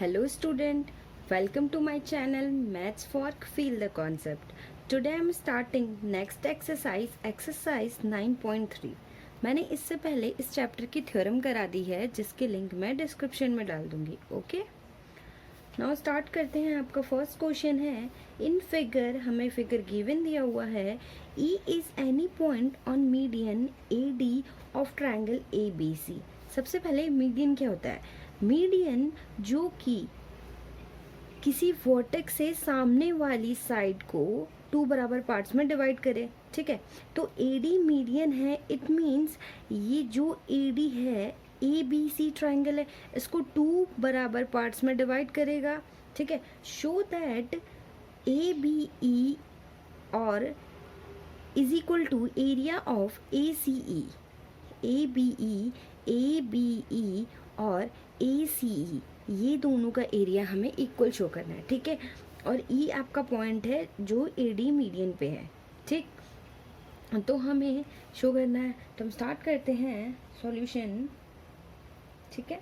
Hello student, welcome to my channel Maths for Feel the Concept. Today I am starting next exercise 9.3. मैंने इससे पहले इस chapter की theorem करा दी है जिसकी लिंक मैं डिस्क्रिप्शन में डाल दूंगी. ओके, नाउ स्टार्ट करते हैं. आपका फर्स्ट क्वेश्चन है, इन फिगर हमें फिगर गिवन दिया हुआ है, E is any point on median AD of triangle ABC. सबसे पहले मीडियन क्या होता है? मीडियन जो कि किसी वर्टेक्स से सामने वाली साइड को टू बराबर पार्ट्स में डिवाइड करे. ठीक है, तो AD मीडियन है. इट मीन्स ये जो AD है ABC ट्रायंगल है, इसको टू बराबर पार्ट्स में डिवाइड करेगा. ठीक है, शो दैट ABE और is equal to area of ACE. ABE और ACE ये दोनों का एरिया हमें इक्वल शो करना है. ठीक है, और E आपका पॉइंट है जो AD मीडियन पे है. ठीक, तो हमें शो करना है. तो हम स्टार्ट करते हैं सॉल्यूशन. ठीक है,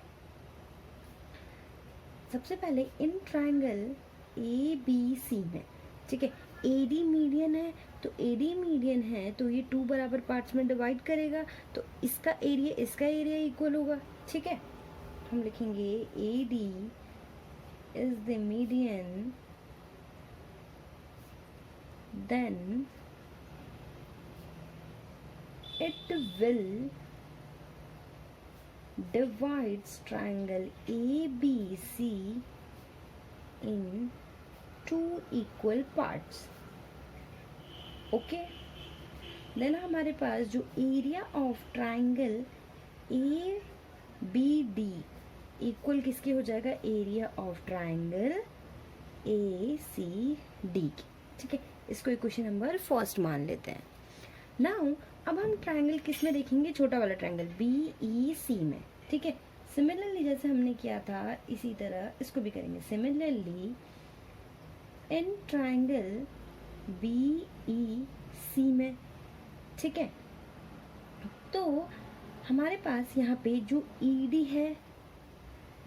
सबसे पहले इन ट्रायंगल ABC में, ठीक है, AD मीडियन है. तो AD मीडियन है तो ये टू बराबर पार्ट्स में डिवाइड करेगा, तो इसका एरिया इक्वल होगा. ठीक है, हम लिखेंगे AD is the median, then it will divides triangle ABC in two equal parts. Okay, then हमारे पास जो area of triangle ABD equal किसके हो जाएगा? Area of triangle ACD. ठीक है, इसको इक्वेशन नंबर फर्स्ट मान लेते हैं. नाउ अब हम ट्राइंगल किस में देखेंगे? छोटा वाला ट्राइंगल BEC में. ठीक है, सिमिलरली जैसे हमने किया था इसी तरह इसको भी करेंगे. सिमिलरली इन ट्राइंगल BEC में. ठीक है, तो हमारे पास यहाँ पे जो ED है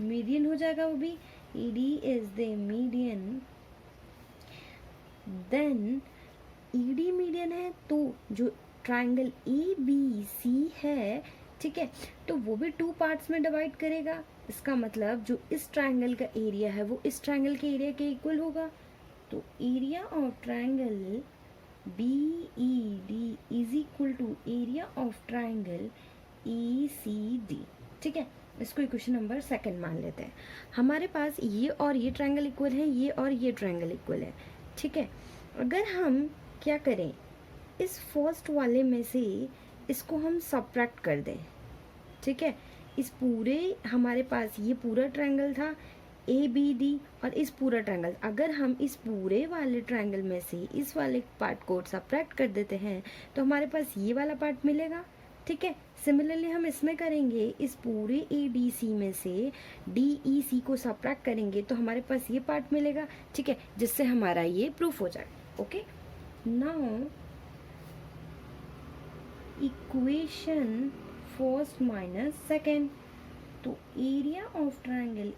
मीडियन हो जाएगा. वो भी ED is the median, then ED median है तो जो ट्राइंगल ABC है, ठीक है, तो वो भी टू पार्ट्स में डिवाइड करेगा. इसका मतलब जो इस ट्राइंगल का एरिया है वो इस ट्राइंगल के एरिया के इक्वल होगा. तो area of triangle BED is equal to area of triangle ECD. ठीक है, इसको इक्वेशन नंबर सेकंड मान लेते हैं. हमारे पास ये और ये ट्राइंगल इक्वल है, ये और ये ट्राइंगल इक्वल है. ठीक है, अगर हम क्या करें, इस फर्स्ट वाले में से इसको हम सब्ट्रैक्ट कर दें. ठीक है, इस पूरे हमारे पास ये पूरा ट्रायंगल था ABD और इस पूरा ट्रायंगल, अगर हम इस पूरे वाले ट्रायंगल में से इस वाले पार्ट को सब्ट्रैक्ट कर देते हैं तो हमारे पास ये वाला पार्ट मिलेगा. ठीक है, सिमिलरली हम इसमें करेंगे, इस पूरे ADC में से DEC को सब्ट्रैक्ट करेंगे तो हमारे पास ये पार्ट मिलेगा. ठीक है, जिससे हमारा ये प्रूफ हो जाएगा. Okay, now equation first minus second. तो area of triangle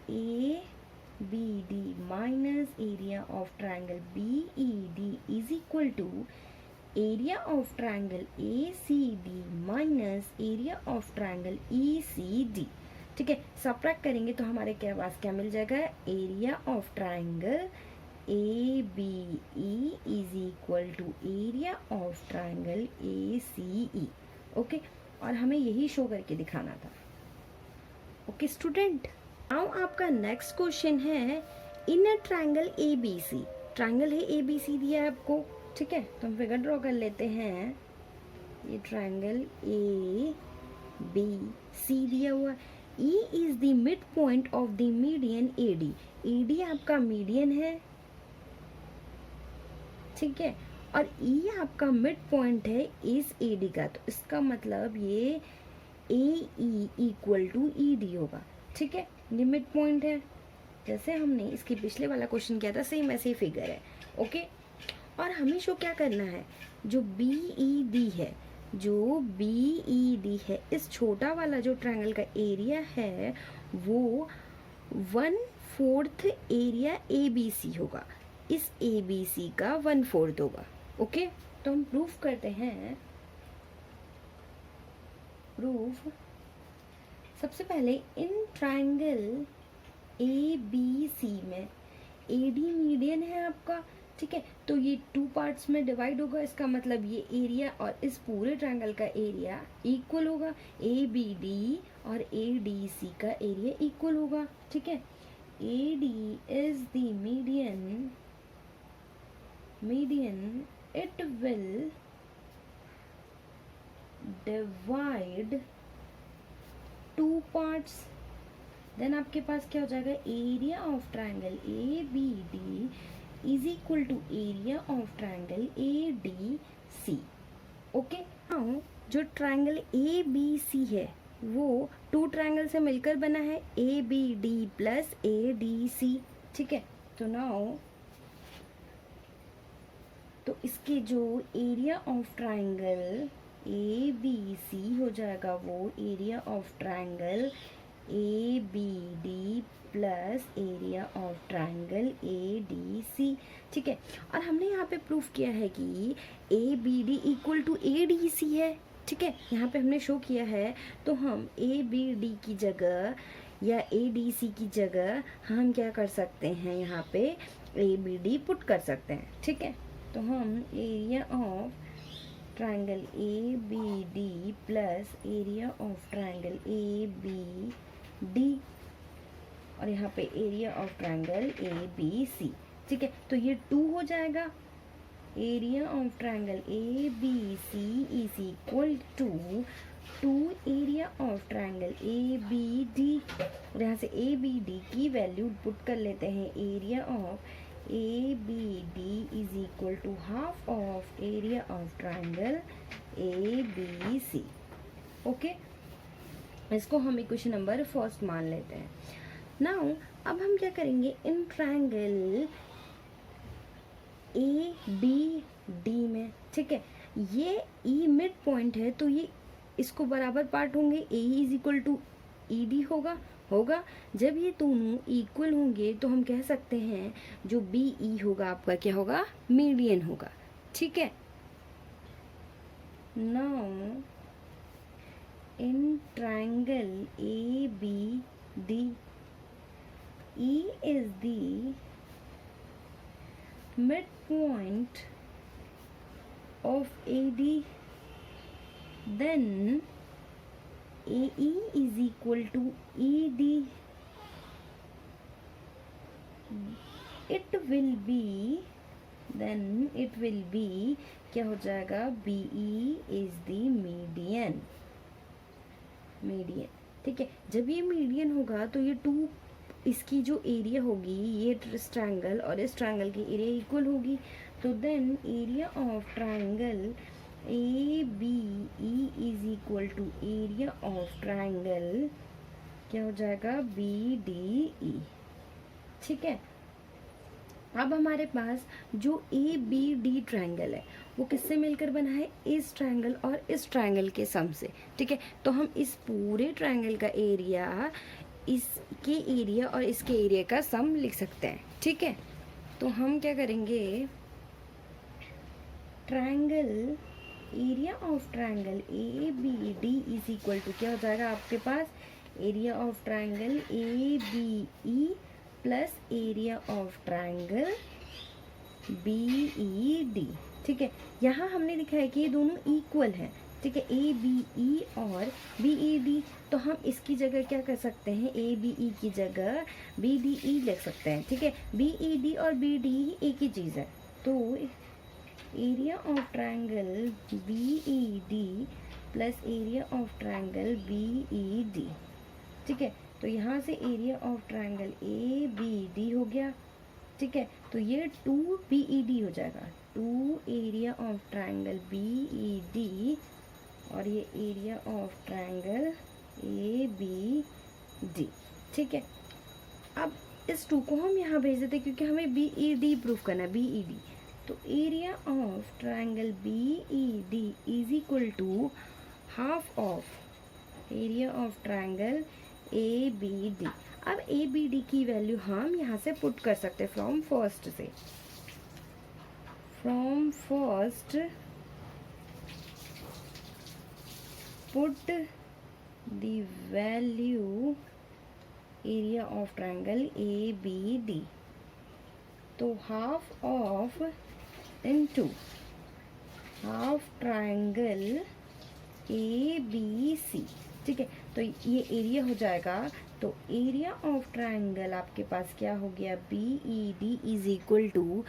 ABD minus area of triangle BED is equal to area of triangle ACD minus area of triangle ECD. ठीक है, सब्ट्रैक्ट करेंगे तो हमारे क्या पास क्या मिल जाएगा? Area of triangle ABE is equal to area of triangle ACE. Okay, और हमें यही शो करके दिखाना था. ओके स्टूडेंट, नाउ आपका नेक्स्ट क्वेश्चन है, in a triangle ABC. Triangle है ABC दिया है आपको. ठीक है, तो हम फिगर ड्रॉ कर लेते हैं. ये ट्राइंगल ABC दिया हुआ. E is the mid point of the median AD. AD आपका मीडियन है. ठीक है, और E आपका मिड पॉइंट है इस AD का, तो इसका मतलब ये AE इक्वल टू ED होगा. ठीक है, ये मिड पॉइंट है. जैसे हमने इसके पिछले वाला क्वेश्चन किया था सेम ऐसे ही फिगर है. ओके, और हमें शो क्या करना है? जो BED है, इस छोटा वाला जो ट्रायंगल का एरिया है वो 1 1/4 एरिया ए बी सी होगा, इस ए बी सी का 1/4 होगा। ओके, तो हम प्रूफ करते हैं। प्रूफ, सबसे पहले in triangle A B C में ए डी मीडियन है आपका, ठीक है, तो ये 2 पार्ट्स में डिवाइड होगा, इसका मतलब ये एरिया और इस पूरे ट्रायंगल का एरिया इक्वल होगा, ए बी डी और ए डी सी का एरिया इक्वल होगा, ठीक है। A D is the median it will divide 2 parts, then आपके पास क्या हो जाएगा, area of triangle A B D is equal to area of triangle A D C. Okay, now जो ट्रायंगल ए बी सी है वो 2 triangle से मिलकर बना है, A B D plus A D C, ठीक है। तो नाउ तो इसके जो area of triangle A B C हो जाएगा वो area of triangle A B D plus area of triangle A D C, ठीक है। और हमने यहाँ पे प्रूफ किया है कि A B D equal to A D C है, ठीक है, यहाँ पे हमने शो किया है। तो हम ए बी डी की जगह या ए डी सी की जगह हम क्या कर सकते हैं, यहाँ पे ए बी डी पुट कर सकते हैं, ठीक है। तो हम area of triangle A B D plus area of triangle A B D और यहाँ पे area of triangle A B C, ठीक है। तो ये 2 हो जाएगा, area of triangle A B C is equal to 2 area of triangle A B D और यहाँ से ए बी डी की वैल्यू पुट कर लेते हैं, area of A B D is equal to half of area of triangle A B C. Okay, इसको हम equation number first मान लेते हैं। नाउ अब हम क्या करेंगे, in triangle A B D में, ठीक है, ये ई मिड पॉइंट है तो ये इसको बराबर पार्ट होंगे, A is equal to E D होगा। जब ये दोनों इक्वल होंगे तो हम कह सकते हैं जो बी ई होगा आपका क्या होगा, मीडियन होगा, ठीक है। Now in triangle A B D E is the midpoint of AD, then AE is equal to ED. It will be क्या हो जाएगा, BE is the median, ठीक है। जब ये मीडियन होगा तो ये 2 इसकी जो एरिया होगी, ये इस ट्रायंगल और इस ट्रायंगल की एरिया इक्वल होगी, तो then area of triangle A B E is equal to area of triangle क्या हो जाएगा, बी डी ई, ठीक है। अब हमारे पास जो ए बी डी ट्रायंगल है वो किससे मिलकर बना है, इस ट्रायंगल और इस ट्रायंगल के सम से, ठीक है। तो हम इस पूरे ट्रायंगल का एरिया, इसके एरिया और इसके एरिया का सम लिख सकते हैं, ठीक है। तो हम क्या करेंगे, triangle area of triangle A B D is equal to क्या हो जाएगा आपके पास, area of triangle A B E plus area of triangle B E D, ठीक है। यहाँ हमने दिखा है कि ये दोनों इक्वल हैं, ठीक है, ए बी ई और बी ई डी। तो हम इसकी जगह क्या कर सकते हैं, ए बी ई की जगह बी डी ई लिख सकते हैं, ठीक है। बी ई डी और बी डी एक ही चीज़ है, तो area of triangle B E D plus area of triangle B E D, ठीक है। तो यहाँ से area of triangle A B D हो गया, ठीक है। तो ये 2 बी ई डी हो जाएगा, 2 area of triangle B E D और ये area of triangle A B D, ठीक है। अब इस 2 को हम यहाँ भेज देते क्योंकि हमें बी ई डी प्रूफ करना है, बी ई डी। तो area of triangle B E D is equal to half of area of triangle A B D. अब ए बी डी की वैल्यू हम यहाँ से पुट कर सकते हैं फ्रॉम फर्स्ट से, from first put the value area of triangle A B D, तो half of into half triangle A B C, ठीक है। तो ये एरिया हो जाएगा, तो एरिया ऑफ ट्रायंगल आपके पास क्या हो गया, B E D is equal to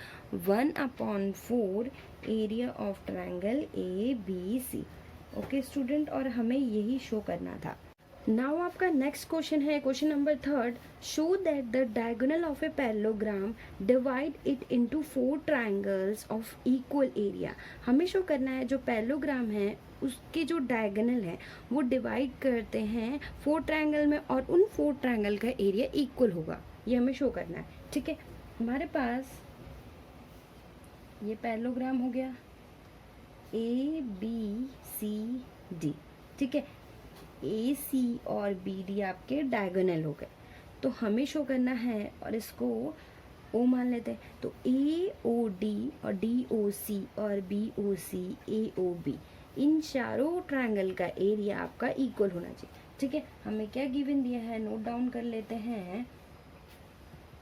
1/4 area of triangle A B C. Okay student, और हमें यही शो करना था। नाउ आपका नेक्स्ट क्वेश्चन है question number 3, show that the diagonal of a parallelogram divide it into 4 triangles of equal area. हमें show करना है जो पैरेललोग्राम है उसके जो डायगोनल है वो डिवाइड करते हैं 4 ट्रायंगल में, और उन 4 ट्रायंगल का एरिया इक्वल होगा, ये हमें शो करना है, ठीक है। हमारे पास ये पैरेललोग्राम हो गया ए बी सी डी, ठीक है। ए सी और बी डी आपके डायगोनल हो गए, तो हमें शो करना है और इसको ओ मान लेते हैं। तो ए ओ डी और डी ओ सी और बी ओ सी ए ओ बी, इन चारों ट्रायंगल का एरिया आपका इक्वल होना चाहिए, ठीक है। हमें क्या गिवन दिया है, नोट डाउन कर लेते हैं।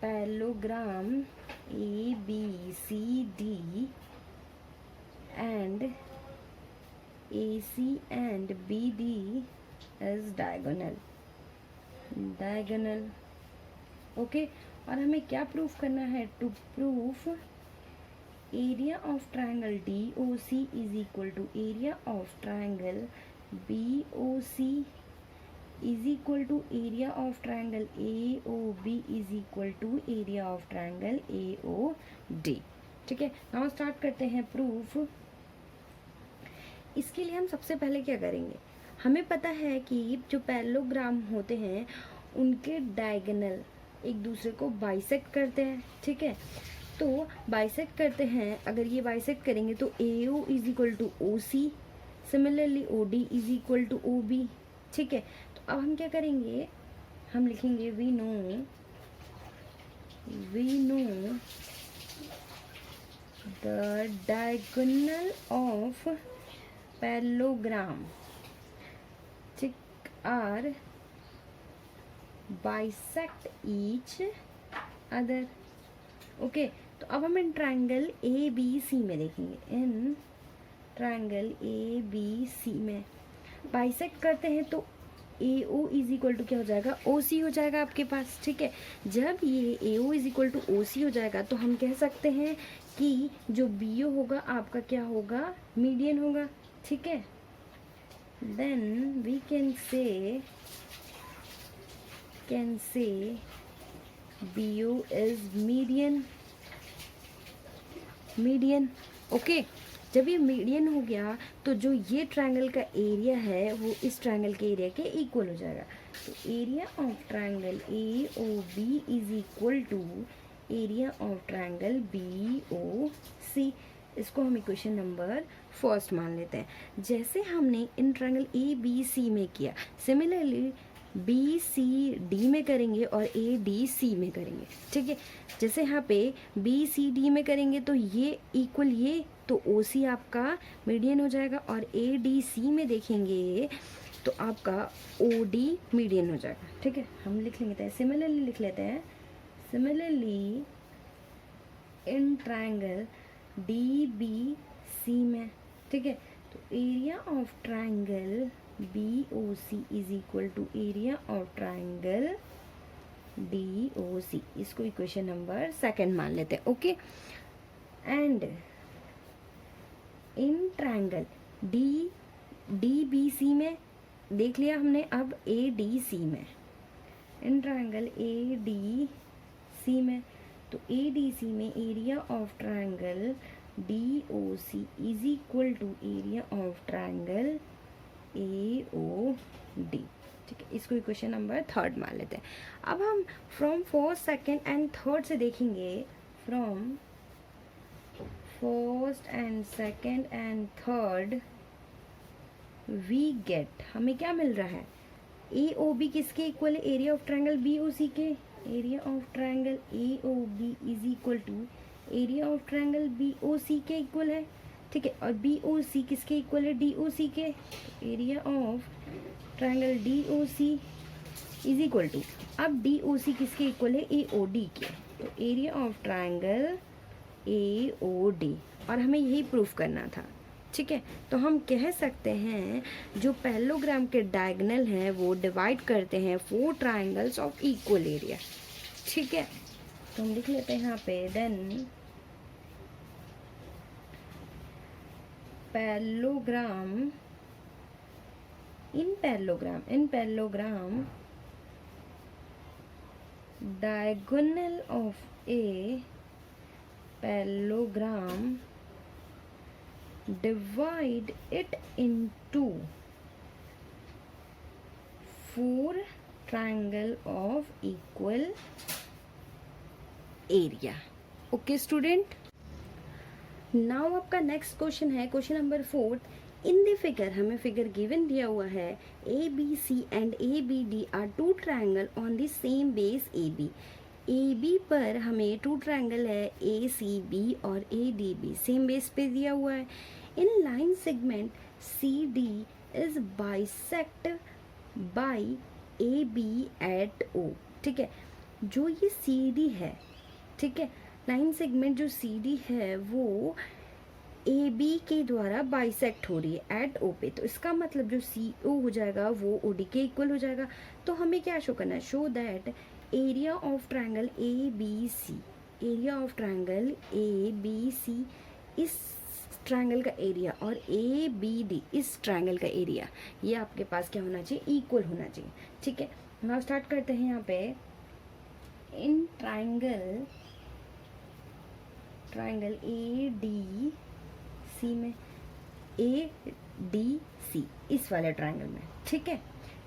Parallelogram A B C D and A C and B D is diagonal, okay. और हमें क्या प्रूफ करना है, to proof area of triangle D O C is equal to area of triangle B O C is equal to area of triangle A O B is equal to area of triangle A O D, ठीक है। Now start करते हैं proof. इसके लिए हम सबसे पहले क्या करेंगे, हमें पता है कि जो पैरेललोग्राम होते हैं उनके डायगोनल एक दूसरे को बाइसेक्ट करते हैं, ठीक है। तो बाइसेक्ट करते हैं, अगर ये बाइसेक्ट करेंगे तो A O is equal to O C, similarly O D is equal to O B, ठीक है। तो अब हम क्या करेंगे, हम लिखेंगे we know the diagonal of parallelogram, ठीक, are bisect each other, okay. तो अब हम इन ट्रायंगल ए बी सी में देखेंगे, इन ट्रायंगल ए बी सी में बाइसेक्ट करते हैं तो A O is equal to क्या हो जाएगा, ओ सी हो जाएगा आपके पास, ठीक है। जब ये A O is equal to O C हो जाएगा तो हम कह सकते हैं कि जो बी ओ होगा आपका क्या होगा, मीडियन होगा, ठीक है। Then we can say BO is median, okay. जब ये मीडियन हो गया तो जो ये ट्रायंगल का एरिया है वो इस ट्रायंगल के एरिया के इक्वल हो जाएगा। तो area of triangle A O B is equal to area of triangle B O C. इसको हम इक्वेशन नंबर फर्स्ट मान लेते हैं। जैसे हमने इन ट्रायंगल ए बी सी में किया, सिमिलरली बी सी डी में करेंगे और ए डी सी में करेंगे, ठीक है। जैसे यहाँ पे बी सी डी में करेंगे तो ये इक्वल ये, तो ओ सी आपका मीडियन हो जाएगा, और ए डी सी में देखेंगे तो आपका ओ डी मीडियन हो जाएगा, ठीक है। हम लिख लेते हैं similarly in triangle D B C में, ठीक है। तो area of triangle B O C is equal to area of triangle D O C, इसको इक्वेशन नंबर सेकंड मान लेते हैं, okay. And in triangle D B C में देख लिया हमने, अब ए डी सी में, इन ट्रायंगल ए डी सी में, तो ए डी सी में area of triangle D O C is equal to area of triangle A O D, ठीक है। इसको इक्वेशन नंबर थर्ड मान लेते हैं। अब हम from first second and third से देखेंगे, from first and second and third we get, हमें क्या मिल रहा है, ए ओ बी किसके इक्वल है, area of triangle B O C के, area of triangle A O B is equal to area of triangle B O C के equal है, ठीक है। और बी ओ सी किसके इक्वल है, डी ओ सी के, area of triangle D O C is equal to, अब D O C किसके इक्वल है, ए ओ डी के, तो area of triangle A O D, और हमें यही प्रूफ करना था, ठीक है। तो हम कह सकते हैं जो पैरेललोग्राम के डायगोनल हैं वो डिवाइड करते हैं 4 ट्रायंगल्स ऑफ इक्वल एरिया, ठीक है। तो हम लिख लेते हैं यहाँ पे, then parallelogram in parallelogram diagonal of a parallelogram divide it into 4 triangle of equal area. Okay student, now आपका नेक्स्ट क्वेश्चन है question number 4। In the figure, हमें फिगर गिवन दिया हुआ है, A B C and A B D are 2 triangle on the same base A B. A B पर हमें 2 triangle है, A C B और A D B, same base पे दिया हुआ है। In line segment C D is bisect by A B at O, ठीक है। जो ये सी डी है, ठीक है, लाइन सेगमेंट जो सी डी है वो ए बी के द्वारा बाइसेक्ट हो रही है एट ओ पे, तो इसका मतलब जो सी ओ हो जाएगा वो ओ डी के इक्वल हो जाएगा। तो हमें क्या शो करना है, show that area of triangle A B C, area of triangle A B C, इस ट्रायंगल का एरिया और ए बी डी इस ट्रायंगल का एरिया, ये आपके पास क्या होना चाहिए, इक्वल होना चाहिए, ठीक है। नाउ स्टार्ट करते हैं यहाँ पे, इन ट्रायंगल ए डी सी में, ए डी सी इस वाले ट्रायंगल में, ठीक है।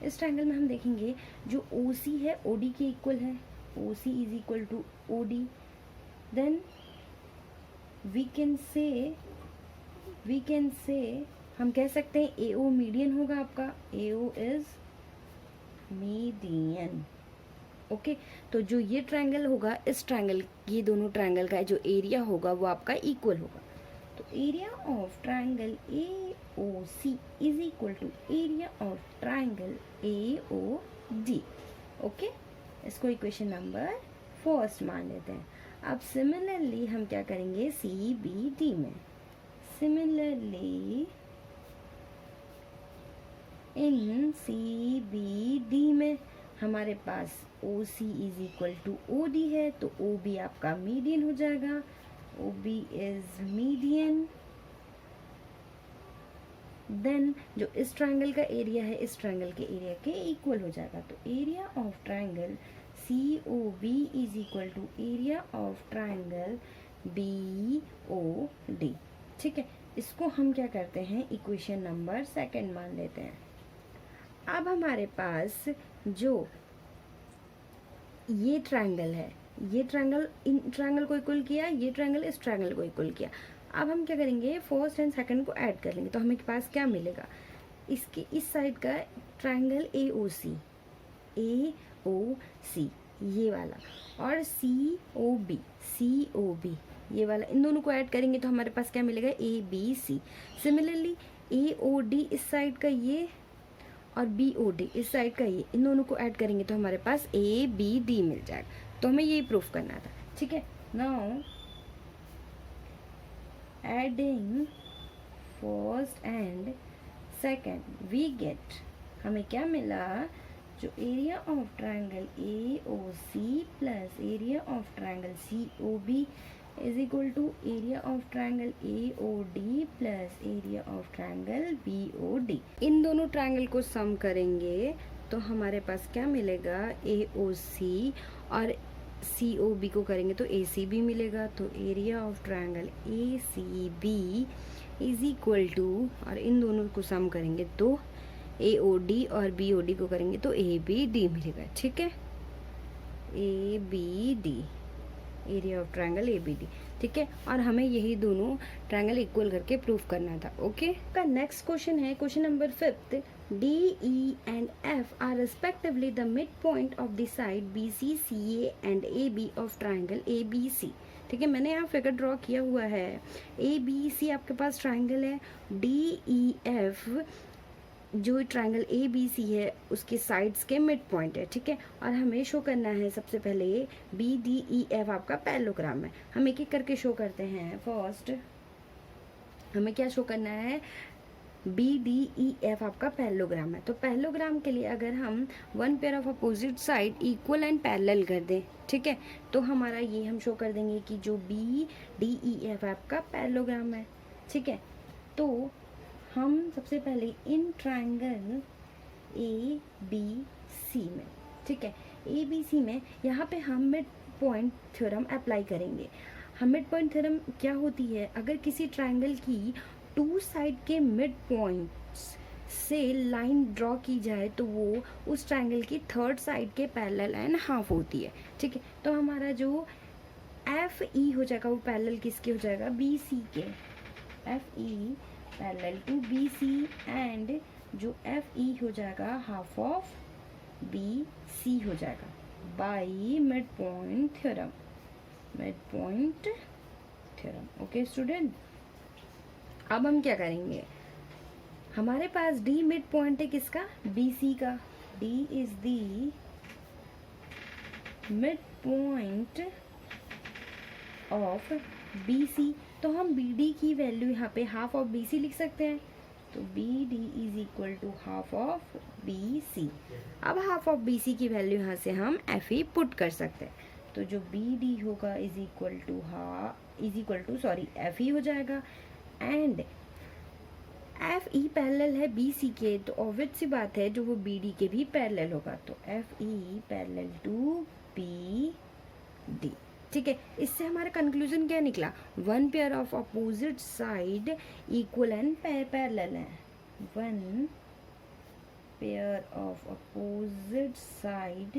इस ट्रायंगल में हम देखेंगे जो ओ सी है ओ डी के इक्वल है, O C is equal to O D, then we can say हम कह सकते हैं ए ओ मीडियन होगा आपका, ए ओ इज मीडियन, ओके। तो जो ये ट्रायंगल होगा, इस ट्रायंगल, ये दोनों ट्रायंगल का जो एरिया होगा वो आपका इक्वल होगा। तो area of triangle A O C is equal to area of triangle A O D, okay. इसको इक्वेशन नंबर 1 मान लेते हैं। अब सिमिलरली हम क्या करेंगे, सी बी डी में, similarly in C B D में हमारे पास O C is equal to O D है, तो ओ बी आपका मीडियन हो जाएगा, O B is median. Then जो इस ट्रायंगल का एरिया है इस ट्रायंगल के एरिया के इक्वल हो जाएगा, तो area of triangle C O B is equal to area of triangle B O D, ठीक है। इसको हम क्या करते हैं, इक्वेशन नंबर 2 मान लेते हैं। अब हमारे पास जो ये ट्रायंगल है, ये ट्रायंगल इन ट्रायंगल को इक्वल किया, ये ट्रायंगल इस ट्रायंगल को इक्वल किया। अब हम क्या करेंगे, फर्स्ट एंड सेकंड को ऐड कर लेंगे, तो हमें पास क्या मिलेगा, इसके इस साइड का ट्रायंगल ए ओ सी ये वाला, और सी ओ बी ये वाला, इन दोनों को ऐड करेंगे तो हमारे पास क्या मिलेगा, A B C. Similarly A O D इस साइड का ये और बी ओ डी इस साइड का ये, इन दोनों को ऐड करेंगे तो हमारे पास ए बी डी मिल जाएगा। तो हमें यही प्रूफ करना था, ठीक है। Now adding first and second we get, हमें क्या मिला, जो area of triangle A O C plus area of triangle C O B is equal to area of triangle A O D plus area of triangle B O D. इन दोनों triangle को sum करेंगे तो हमारे पास क्या मिलेगा, ए O सी और सी ओ बी को करेंगे तो ए सी बी मिलेगा। तो area of triangle A C B is equal to, और इन दोनों को सम करेंगे तो ए ओ डी और बी ओ डी को करेंगे तो ए बी डी मिलेगा, ठीक है, A B D. Area of triangle ABD, ठीक है। और हमें यही दोनों ट्रायंगल इक्वल करके प्रूव करना था, ओके। का नेक्स्ट क्वेश्चन है question number 5, DE and F are respectively the midpoint of the side BC, CA and AB of triangle ABC, ठीक है। मैंने यहाँ फिगर ड्रॉ किया हुआ है, ABC आपके पास ट्रायंगल है, DEF जो ट्रायंगल ABC है उसके साइड्स के मिड पॉइंट है, ठीक है। और हमें शो करना है सबसे पहले BDEF आपका पैरेललोग्राम है। हम एक एक करके शो करते हैं। फर्स्ट हमें क्या शो करना है, BDEF आपका पैरेललोग्राम है। तो पैरेललोग्राम के लिए अगर हम one pair of opposite side equal and parallel कर दें, ठीक है, तो हमारा ये हम शो कर देंगे कि जो BDEF आपका पैरेललोग्राम है, ठीक है। तो हम सबसे पहले इन ट्रायंगल ABC में, ठीक है, ABC में यहाँ पे हम मिड पॉइंट थ्योरम अप्लाई करेंगे। हम मिड पॉइंट थ्योरम क्या होती है, अगर किसी ट्रायंगल की टू साइड के मिड पॉइंट्स से लाइन ड्रॉ की जाए तो वो उस ट्रायंगल की थर्ड साइड के पैरेलल एंड हाफ होती है, ठीक है। तो हमारा जो FE हो जाएगा वो पैरेलल किसके हो जाएगा, BC के, FE parallel to BC and जो FE हो जाएगा हाफ ऑफ BC हो जाएगा by mid point theorem, mid point theorem, okay student. अब हम क्या करेंगे, हमारे पास D मिड पॉइंट है किसका, BC का, D is the mid point of BC। तो हम BD की वैल्यू यहाँ पे हाफ ऑफ BC लिख सकते हैं, तो BD is equal to half of BC। अब हाफ ऑफ BC की वैल्यू यहाँ से हम FE पुट कर सकते हैं, तो जो BD होगा इज इक्वल टू FE हो जाएगा एंड FE पैरेलल है BC के, तो ऑब्वियस सी बात है जो वो BD के भी पैरेलल होगा, तो FE पैरेलल टू BD, ठीक है। इससे हमारा कंक्लूजन क्या निकला, one pair of opposite side equal and parallel है, one pair of opposite side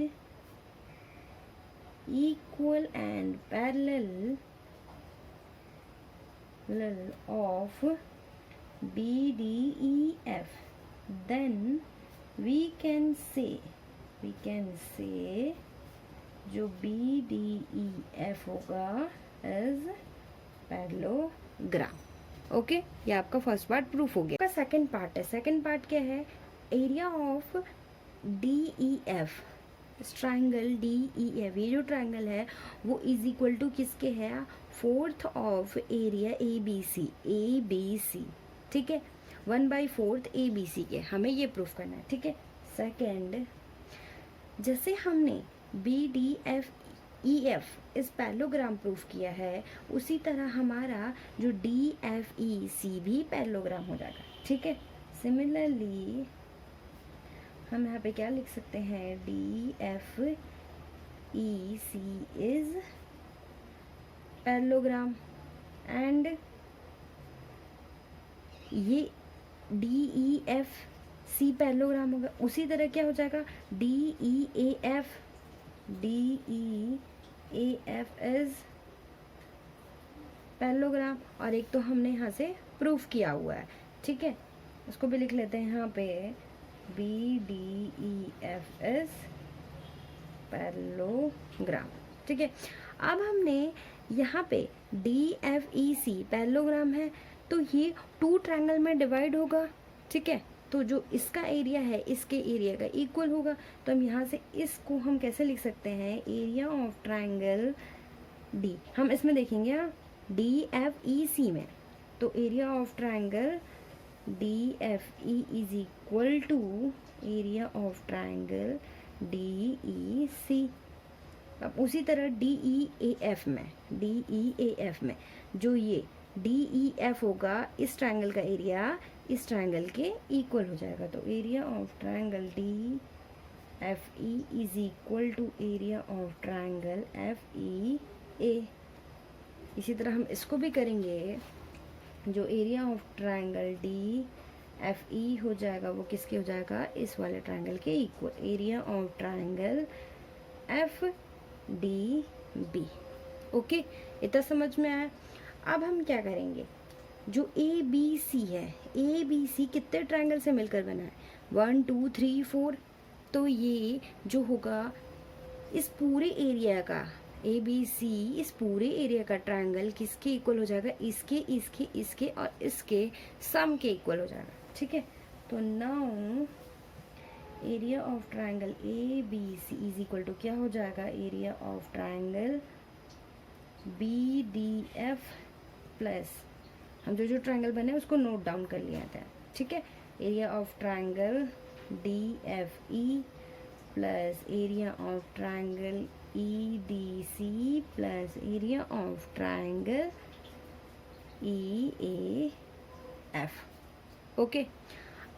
equal and parallel of BDEF, then we can say जो BDEF होगा इज पैरेललोग्राम, ओके। ये आपका फर्स्ट पार्ट प्रूफ हो गया। का सेकंड पार्ट है, second part क्या है, area of DEF, triangle DEF, ये जो ट्रायंगल है वो इज इक्वल टू किसके है, फोर्थ ऑफ एरिया ABC, ठीक है, 1/4 ABC के, हमें ये प्रूफ करना है, ठीक है। सेकंड, जैसे हमने BDEF इस पैरेललोग्राम प्रूफ किया है, उसी तरह हमारा जो DFEC भी पैरेललोग्राम हो जाएगा, ठीक है। सिमिलरली हम यहाँ पे क्या लिख सकते हैं, DFEC इज पैरेललोग्राम एंड ये DEFC पैरेललोग्राम होगा। उसी तरह क्या हो जाएगा, DEAF इज पैरेललोग्राम, और एक तो हमने यहाँ से प्रूफ किया हुआ है, ठीक है, उसको भी लिख लेते हैं यहाँ पे, BDEF इज पैरेललोग्राम, ठीक है। अब हमने यहाँ पे DFEC पैरेललोग्राम है, तो ये टू ट्रायंगल में डिवाइड होगा, ठीक है। तो जो इसका एरिया है इसके एरिया का इक्वल होगा, तो हम यहाँ से इसको हम कैसे लिख सकते हैं, एरिया ऑफ ट्रायंगल D, हम इसमें देखेंगे DFEC में, तो area of triangle DFE is equal to area of triangle DEC। अब उसी तरह DEAF में जो ये DEF होगा, इस ट्रायंगल का एरिया इस ट्रायंगल के इक्वल हो जाएगा, तो area of triangle DFE is equal to area of triangle FEA। इसी तरह हम इसको भी करेंगे, जो एरिया ऑफ ट्रायंगल DFE हो जाएगा वो किसके हो जाएगा, इस वाले ट्रायंगल के equal, area of triangle FDB, okay, इतना समझ में आया। अब हम क्या करेंगे, जो ए बी सी है, ए बी सी कितने ट्रायंगल से मिलकर बना है, 1 2 3 4। तो ये जो होगा इस पूरे एरिया का, ए बी सी इस पूरे एरिया का ट्रायंगल किसके इक्वल हो जाएगा, इसके इसके इसके और इसके सम के इक्वल हो जाएगा। ठीक है, तो now area of triangle A B C is equal to क्या हो जाएगा, area of triangle B D F plus, हम जो जो ट्रायंगल बने उसको नोट डाउन कर लिया था। ठीक है, area of triangle D F E plus area of triangle E D C plus area of triangle E A F. Okay,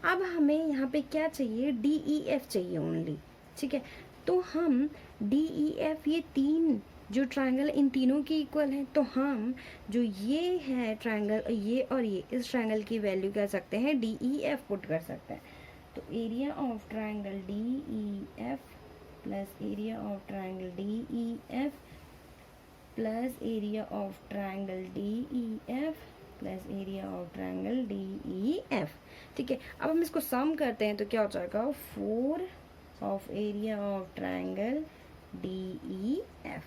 अब हमें यहाँ पे क्या चाहिए, डी ई एफ चाहिए ओनली। ठीक है, तो हम डी ई एफ, ये तीन जो ट्रायंगल इन तीनों की इक्वल है, तो हम जो ये है ट्रायंगल, ये और ये, इस ट्रायंगल की वैल्यू क्या सकते हैं, डी ई एफ पुट कर सकते हैं। तो area of triangle D E F plus area of triangle D E F plus area of triangle D E F plus area of triangle D E F. ठीक है, अब हम इसको सम करते हैं तो क्या हो जाएगा, 4 of area of triangle D E F.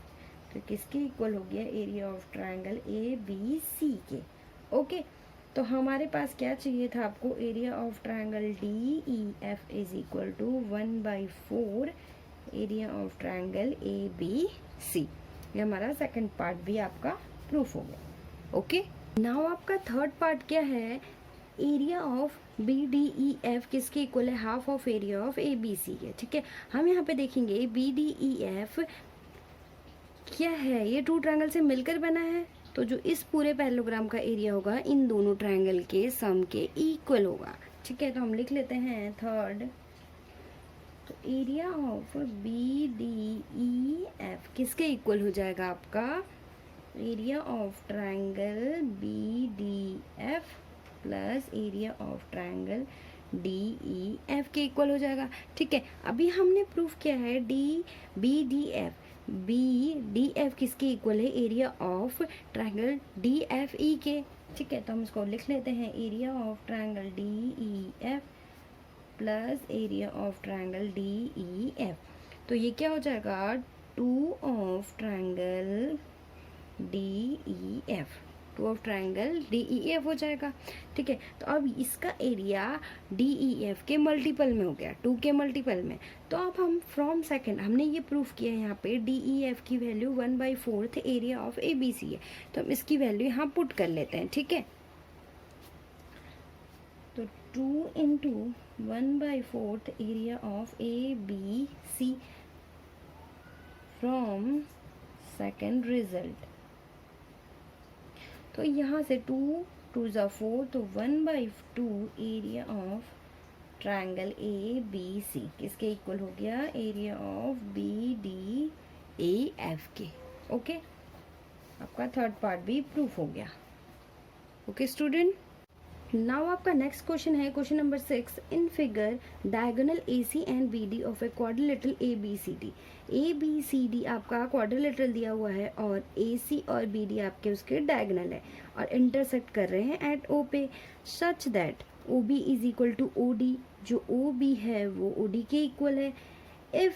तो किसके इक्वल हो गया, area of triangle A B C के। ओके, तो हमारे पास क्या चाहिए था आपको, area of triangle D E F is equal to 1/4 area of triangle A B C. ये हमारा सेकंड पार्ट भी आपका प्रूफ हो गया। ओके, नाउ आपका थर्ड पार्ट क्या है, area of B D E F किसके इक्वल है, half of area of A B C है। ठीक है, हम यहाँ पे देखेंगे बी डी ई एफ क्या है, ये 2 ट्रायंगल से मिलकर बना है, तो जो इस पूरे पैरेललोग्राम का एरिया होगा इन दोनों ट्रायंगल के सम के इक्वल होगा। ठीक है, तो हम लिख लेते हैं थर्ड, तो area of B D E F किसके इक्वल हो जाएगा आपका, area of triangle B D F plus area of triangle D E F के इक्वल हो जाएगा। ठीक है, अभी हमने प्रूफ किया है D B D F, B D F किसके इक्वल है, area of triangle D F E के। ठीक है, तो हम इसको लिख लेते हैं, area of triangle D E F plus area of triangle D E F. तो ये क्या हो जाएगा, 2 of triangle D E F, 2 of triangle D E F हो जाएगा। ठीक है, तो अब इसका एरिया डी ई एफ के मल्टीपल में हो गया, 2 के मल्टीपल में। तो अब हम फ्रॉम सेकंड हमने ये प्रूफ किया है, यहाँ पे डी ई एफ की value 1/4 area of A B C है, तो हम इसकी वैल्यू यहाँ पुट कर लेते हैं। ठीक है, तो 2 into 1/4 area of A B C from second result. तो यहाँ से 2 2 ज़ा 4, तो 1/2 area of triangle A B C किसके इक्वल हो गया, area of B D A F के। ओके, आपका थर्ड पार्ट भी प्रूफ हो गया। ओके स्टूडेंट, नाउ आपका नेक्स्ट क्वेश्चन है question number 6, in figure diagonal A C and B D of a quadrilateral A B C D. A B C D आपका quadrilateral दिया हुआ है और ए सी और बी डी आपके उसके डायगोनल है और इंटरसेक्ट कर रहे हैं एट ओ पे, such that O B is equal to O D, जो ओ बी है वो ओ डी के इक्वल है। If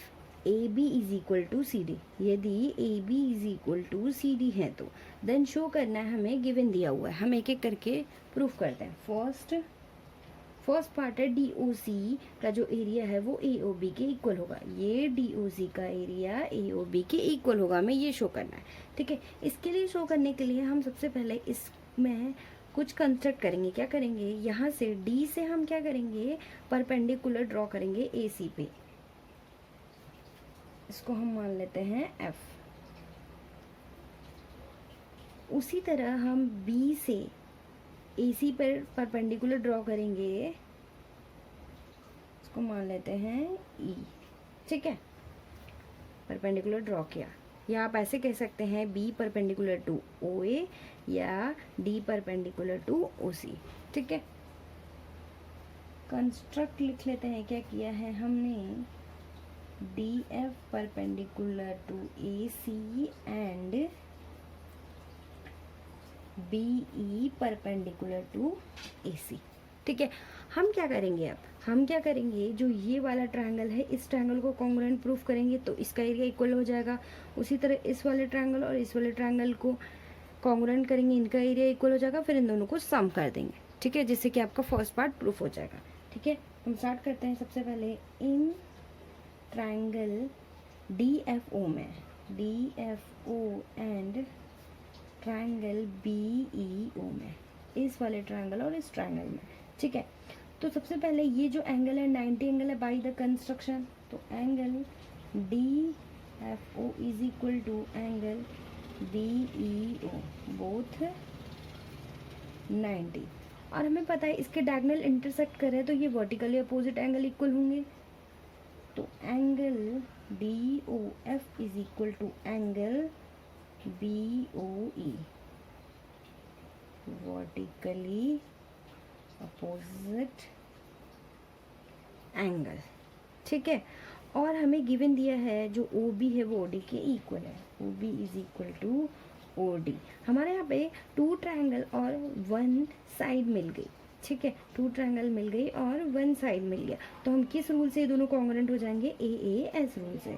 A B is equal to C D, यदि A B is equal to C D है तो then show करना है हमें, गिवन दिया हुआ है, हम एक एक करके प्रूफ करते हैं। फर्स्ट पार्ट है डी ओ सी का जो एरिया है वो ए ओ बी के इक्वल होगा, ये डी ओ सी का एरिया ए ओ बी के इक्वल होगा, हमें ये शो करना है। ठीक है, इसके लिए शो करने के लिए हम सबसे पहले इसमें कुछ कंस्ट्रक्ट करेंगे। क्या करेंगे, यहाँ से डी से हम क्या करेंगे, परपेंडिकुलर ड्रॉ करेंगे ए सी पे, इसको हम मान लेते हैं एफ। उसी तरह हम बी से ए सी पर परपेंडिकुलर ड्रॉ करेंगे, इसको मान लेते हैं ई। ठीक है, परपेंडिकुलर ड्रॉ किया, या आप ऐसे कह सकते हैं बी परपेंडिकुलर टू ओ ए या D perpendicular to O C. ठीक है, कंस्ट्रक्ट लिख लेते हैं, क्या किया है हमने, D F perpendicular to A C and B E perpendicular to A C. ठीक है, हम क्या करेंगे, अब हम क्या करेंगे, जो ये वाला ट्रायंगल है इस ट्रायंगल को कॉन्ग्रुएंट प्रूफ करेंगे तो इसका एरिया इक्वल हो जाएगा। उसी तरह इस वाले ट्रायंगल और इस वाले ट्रायंगल को कॉन्ग्रुएंट करेंगे, इनका एरिया इक्वल हो जाएगा, फिर इन दोनों को सम कर देंगे। ठीक है, जिससे कि आपका फर्स्ट पार्ट प्रूफ हो जाएगा। ठीक है, हम स्टार्ट करते हैं। सबसे पहले इन ट्रायंगल डी एफ ओ में, D F O and triangle B E O में, इस वाले ट्रायंगल और इस ट्रायंगल में। ठीक है, तो सबसे पहले ये जो एंगल है 90 एंगल है बाय द कंस्ट्रक्शन, तो angle D F O is equal to angle B E O both 90। और हमें पता है इसके डायगोनल इंटरसेक्ट करें तो ये वर्टिकली अपोजिट एंगल इक्वल होंगे। तो angle D O F is equal to angle B O E, vertically opposite angle. ठीक है, और हमें गिवन दिया है जो ओ बी है वो ओ डी के इक्वल है, O B is equal to O D. हमारे यहाँ पे टू ट्रायंगल और वन साइड मिल गई। ठीक है, टू ट्रायंगल मिल गई और वन साइड मिल गया, तो हम किस रूल से ये दोनों कॉन्ग्रुएंट हो जाएंगे, ए एस रूल से।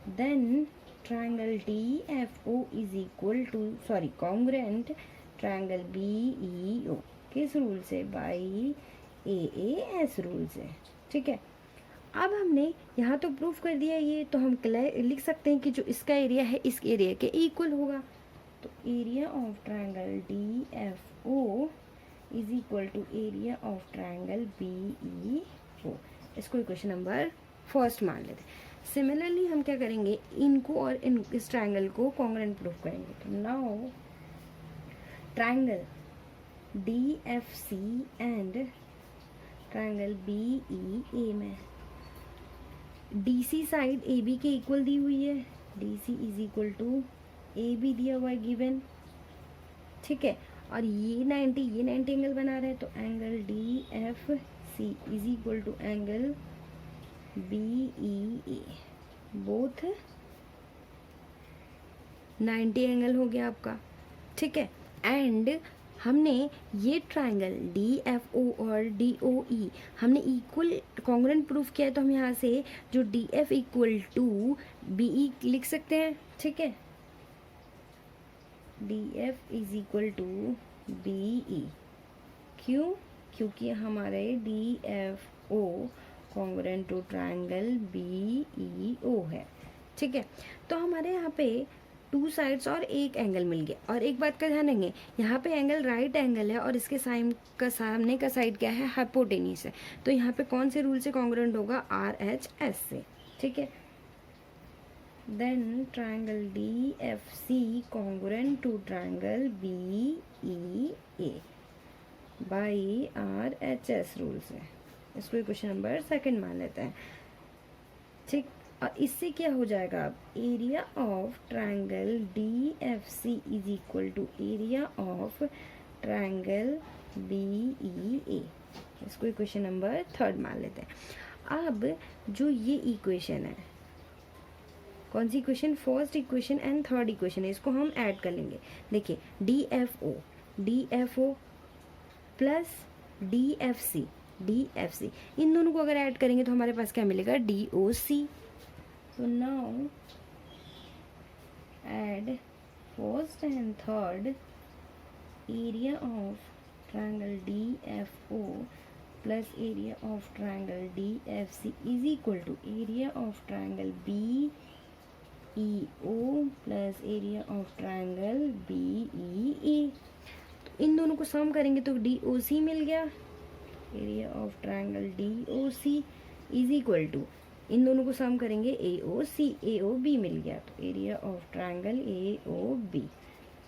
Then triangle D F O is equal to congruent triangle B E O, किस रूल से, बाई ए एस रूल से। ठीक है, अब हमने यहाँ तो प्रूफ कर दिया ये, तो हम लिख सकते हैं कि जो इसका एरिया है इस एरिया के इक्वल होगा। तो area of triangle D F O is equal to area of triangle B E O. इसको इक्वेशन नंबर फर्स्ट मान लेते हैं। सिमिलरली हम क्या करेंगे, इनको और इस ट्रायंगल को कॉन्ग्रुएंट प्रूफ करेंगे। तो now triangle D F C and triangle B E A में D C side A B के इक्वल दी हुई है, D C is equal to A B दिया हुआ है गिवन। ठीक है, और ये 90 एंगल बना रहे हैं, तो angle D F C is equal to angle B E A, both 90 angle हो गया आपका। ठीक है, एंड हमने ये ट्रायंगल डी एफ ओ और डी ओ ई हमने इक्वल कॉन्ग्रुएंट प्रूफ किया है, तो हम यहाँ से जो D F equal to B E लिख सकते हैं। ठीक है, D F is equal to B E, क्यों, क्योंकि हमारे D F O congruent to triangle B E O है। ठीक है, तो हमारे यहाँ पे टू साइड्स और एक एंगल मिल गया। और एक बात का ध्यान रखेंगे, यहाँ पे एंगल राइट एंगल है और इसके सामने का साइड क्या है, हाइपोटेन्यूस है, तो यहाँ पे कौन से रूल से कॉन्ग्रुएंट होगा, आर एच एस से। ठीक है, then triangle D F C congruent to triangle B E A by R H S rule से। इसको क्वेश्चन नंबर सेकंड मान लेते हैं। ठीक, और इससे क्या हो जाएगा, अब area of triangle D F C is equal to area of triangle B E A. इसको इक्वेशन नंबर थर्ड मान लेते हैं। अब जो ये इक्वेशन है, कौन सी equation, first equation and third equation है, इसको हम ऐड कर लेंगे। देखिए D F O plus D F C, इन दोनों को अगर ऐड करेंगे तो हमारे पास क्या मिलेगा, D O C. So now add first and third area of triangle DFO plus area of triangle DFC is equal to area of triangle BEO plus area of triangle BEA। तो इन दोनों को sum करेंगे तो DOC मिल गया, area of triangle DOC is equal to, इन दोनों को सम करेंगे AOB मिल गया, तो एरिया ऑफ ट्रायंगल AOB।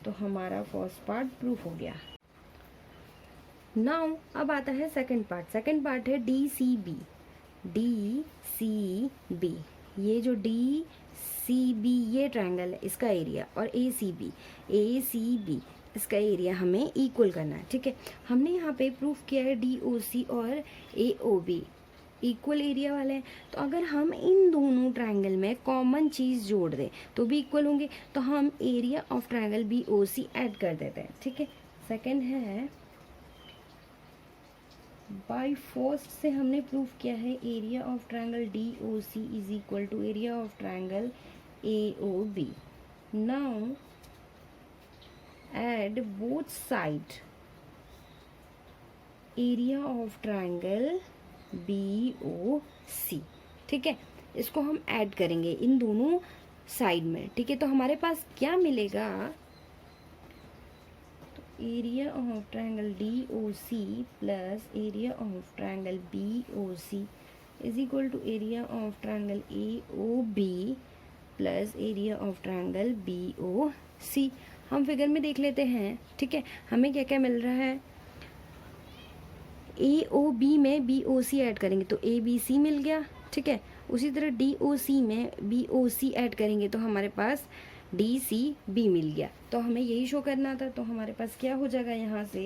तो हमारा फर्स्ट पार्ट प्रूफ हो गया। नाउ अब आता है सेकंड पार्ट है DCB। ये जो DCB ये ट्रायंगल है, इसका एरिया, और ACB इसका एरिया हमें इक्वल करना है। ठीक है, हमने यहाँ पे प्रूफ किया है DOC और AOB इक्वल एरिया वाले हैं। तो अगर हम इन दोनों ट्रायंगल में कॉमन चीज़ जोड़ दें तो भी इक्वल होंगे, तो हम area of triangle B O C add कर देते हैं। ठीक है, सेकंड है बाय फर्स्ट से हमने प्रूव किया है area of triangle D O C is equal to area of triangle A O B. Now add both side area of triangle B O C. ठीक है, इसको हम ऐड करेंगे इन दोनों साइड में। ठीक है, तो हमारे पास क्या मिलेगा, तो area of triangle D O C plus area of triangle B O C is equal to area of triangle A O B plus area of triangle B O C. हम फिगर में देख लेते हैं। ठीक है, हमें क्या क्या मिल रहा है, ए ओ बी में बी ओ सी ऐड करेंगे तो ए बी सी मिल गया। ठीक है, उसी तरह डी ओ सी में बी ओ सी ऐड करेंगे तो हमारे पास डी सी बी मिल गया। तो हमें यही शो करना था, तो हमारे पास क्या हो जाएगा यहाँ से,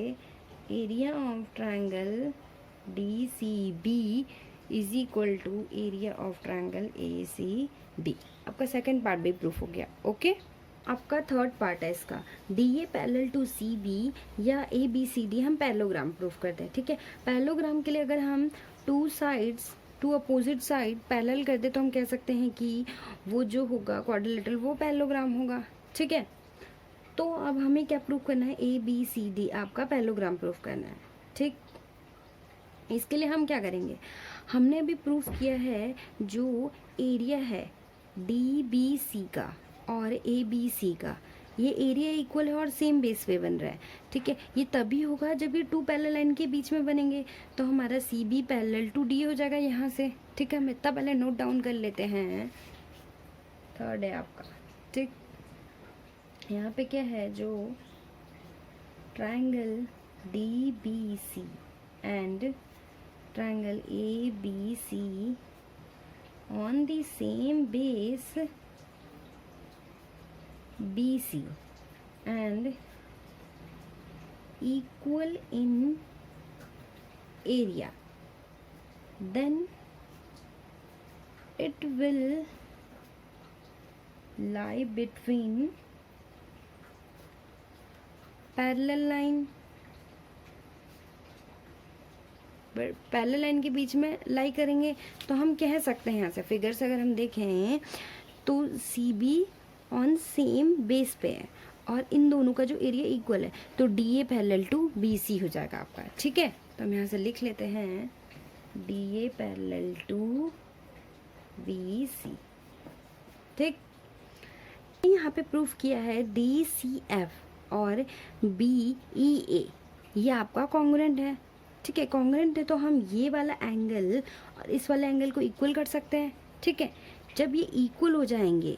area of triangle D C B is equal to area of triangle A C B. आपका सेकंड पार्ट भी प्रूफ हो गया। ओके, आपका थर्ड पार्ट है इसका, D A parallel to C B या ए बी सी डी हम parallelogram proof करते हैं। ठीक है, पैरेललोग्राम के लिए अगर हम two sides to opposite side parallel कर दे तो हम कह सकते हैं कि वो जो होगा क्वाड्रिलेटरल वो पैरेललोग्राम होगा। ठीक है, तो अब हमें क्या प्रूफ करना है, ए बी सी डी आपका पैरेललोग्राम प्रूफ करना है। ठीक, इसके लिए हम क्या करेंगे, हमने अभी प्रूफ किया है जो एरिया है डी बी सी का और ए बी सी का, ये एरिया इक्वल है और सेम बेस पे बन रहा है। ठीक है, ये तभी होगा जब ये टू पैरेलल लाइन के बीच में बनेंगे, तो हमारा C B parallel to D हो जाएगा यहाँ से। ठीक है, हम इतना पहले नोट डाउन कर लेते हैं। थर्ड है आपका। ठीक, यहाँ पे क्या है, जो triangle D B C and triangle A B C on the same base BC and equal in area, then it will lie between parallel line, parallel line के बीच में लाई करेंगे। तो हम कह सकते हैं यहाँ से फिगर से अगर हम देखें तो C B on same base पे है और इन दोनों का जो एरिया इक्वल है, तो D A parallel to B C हो जाएगा आपका। ठीक है, तो हम यहाँ से लिख लेते हैं D A parallel to B C. ठीक, यहाँ पे प्रूफ किया है डी सी एफ और बी ई ए ये आपका कॉन्ग्रुएंट है। ठीक है, कॉन्ग्रुएंट है तो हम ये वाला एंगल और इस वाले एंगल को इक्वल कर सकते हैं। ठीक है, जब ये इक्वल हो जाएंगे,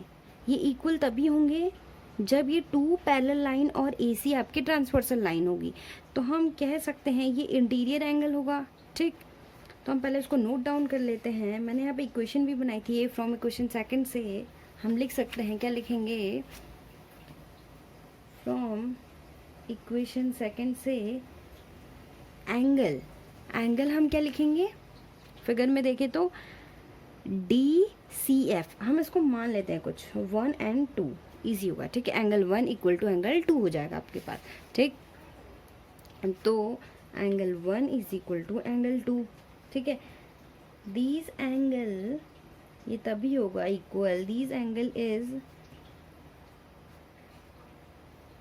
ये इक्वल तभी होंगे जब ये टू पैरेलल लाइन और ए सी आपकी ट्रांसवर्सल लाइन होगी, तो हम कह सकते हैं ये इंटीरियर एंगल होगा। ठीक, तो हम पहले इसको नोट डाउन कर लेते हैं। मैंने यहाँ पे इक्वेशन भी बनाई थी, फ्रॉम इक्वेशन सेकंड से हम लिख सकते हैं, क्या लिखेंगे, फ्रॉम इक्वेशन सेकंड से एंगल हम क्या लिखेंगे, फिगर में देखें तो डी सी एफ हम इसको मान लेते हैं कुछ 1 and 2 इजी होगा। ठीक है, एंगल 1 इक्वल टू एंगल 2 हो जाएगा आपके पास। ठीक, तो angle 1 is equal to angle 2। ठीक है, दीज एंगल ये तभी होगा equal, these angle is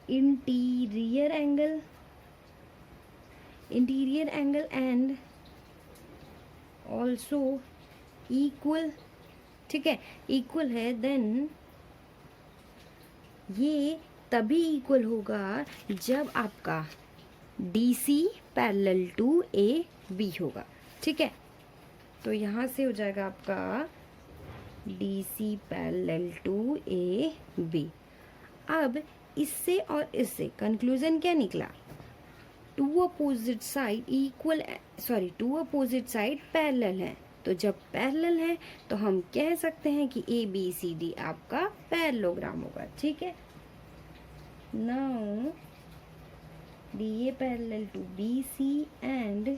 interior angle and also equal. ठीक है, इक्वल है, देन ये तभी इक्वल होगा जब आपका D C parallel to A B होगा। ठीक है, तो यहाँ से हो जाएगा आपका D C parallel to A B. अब इससे और इससे कंक्लूजन क्या निकला, टू अपोजिट साइड पैरेलल है। तो जब पैरेलल है तो हम कह सकते हैं कि ए बी सी डी आपका पैरेललोग्राम होगा। ठीक है, now D A parallel to B C and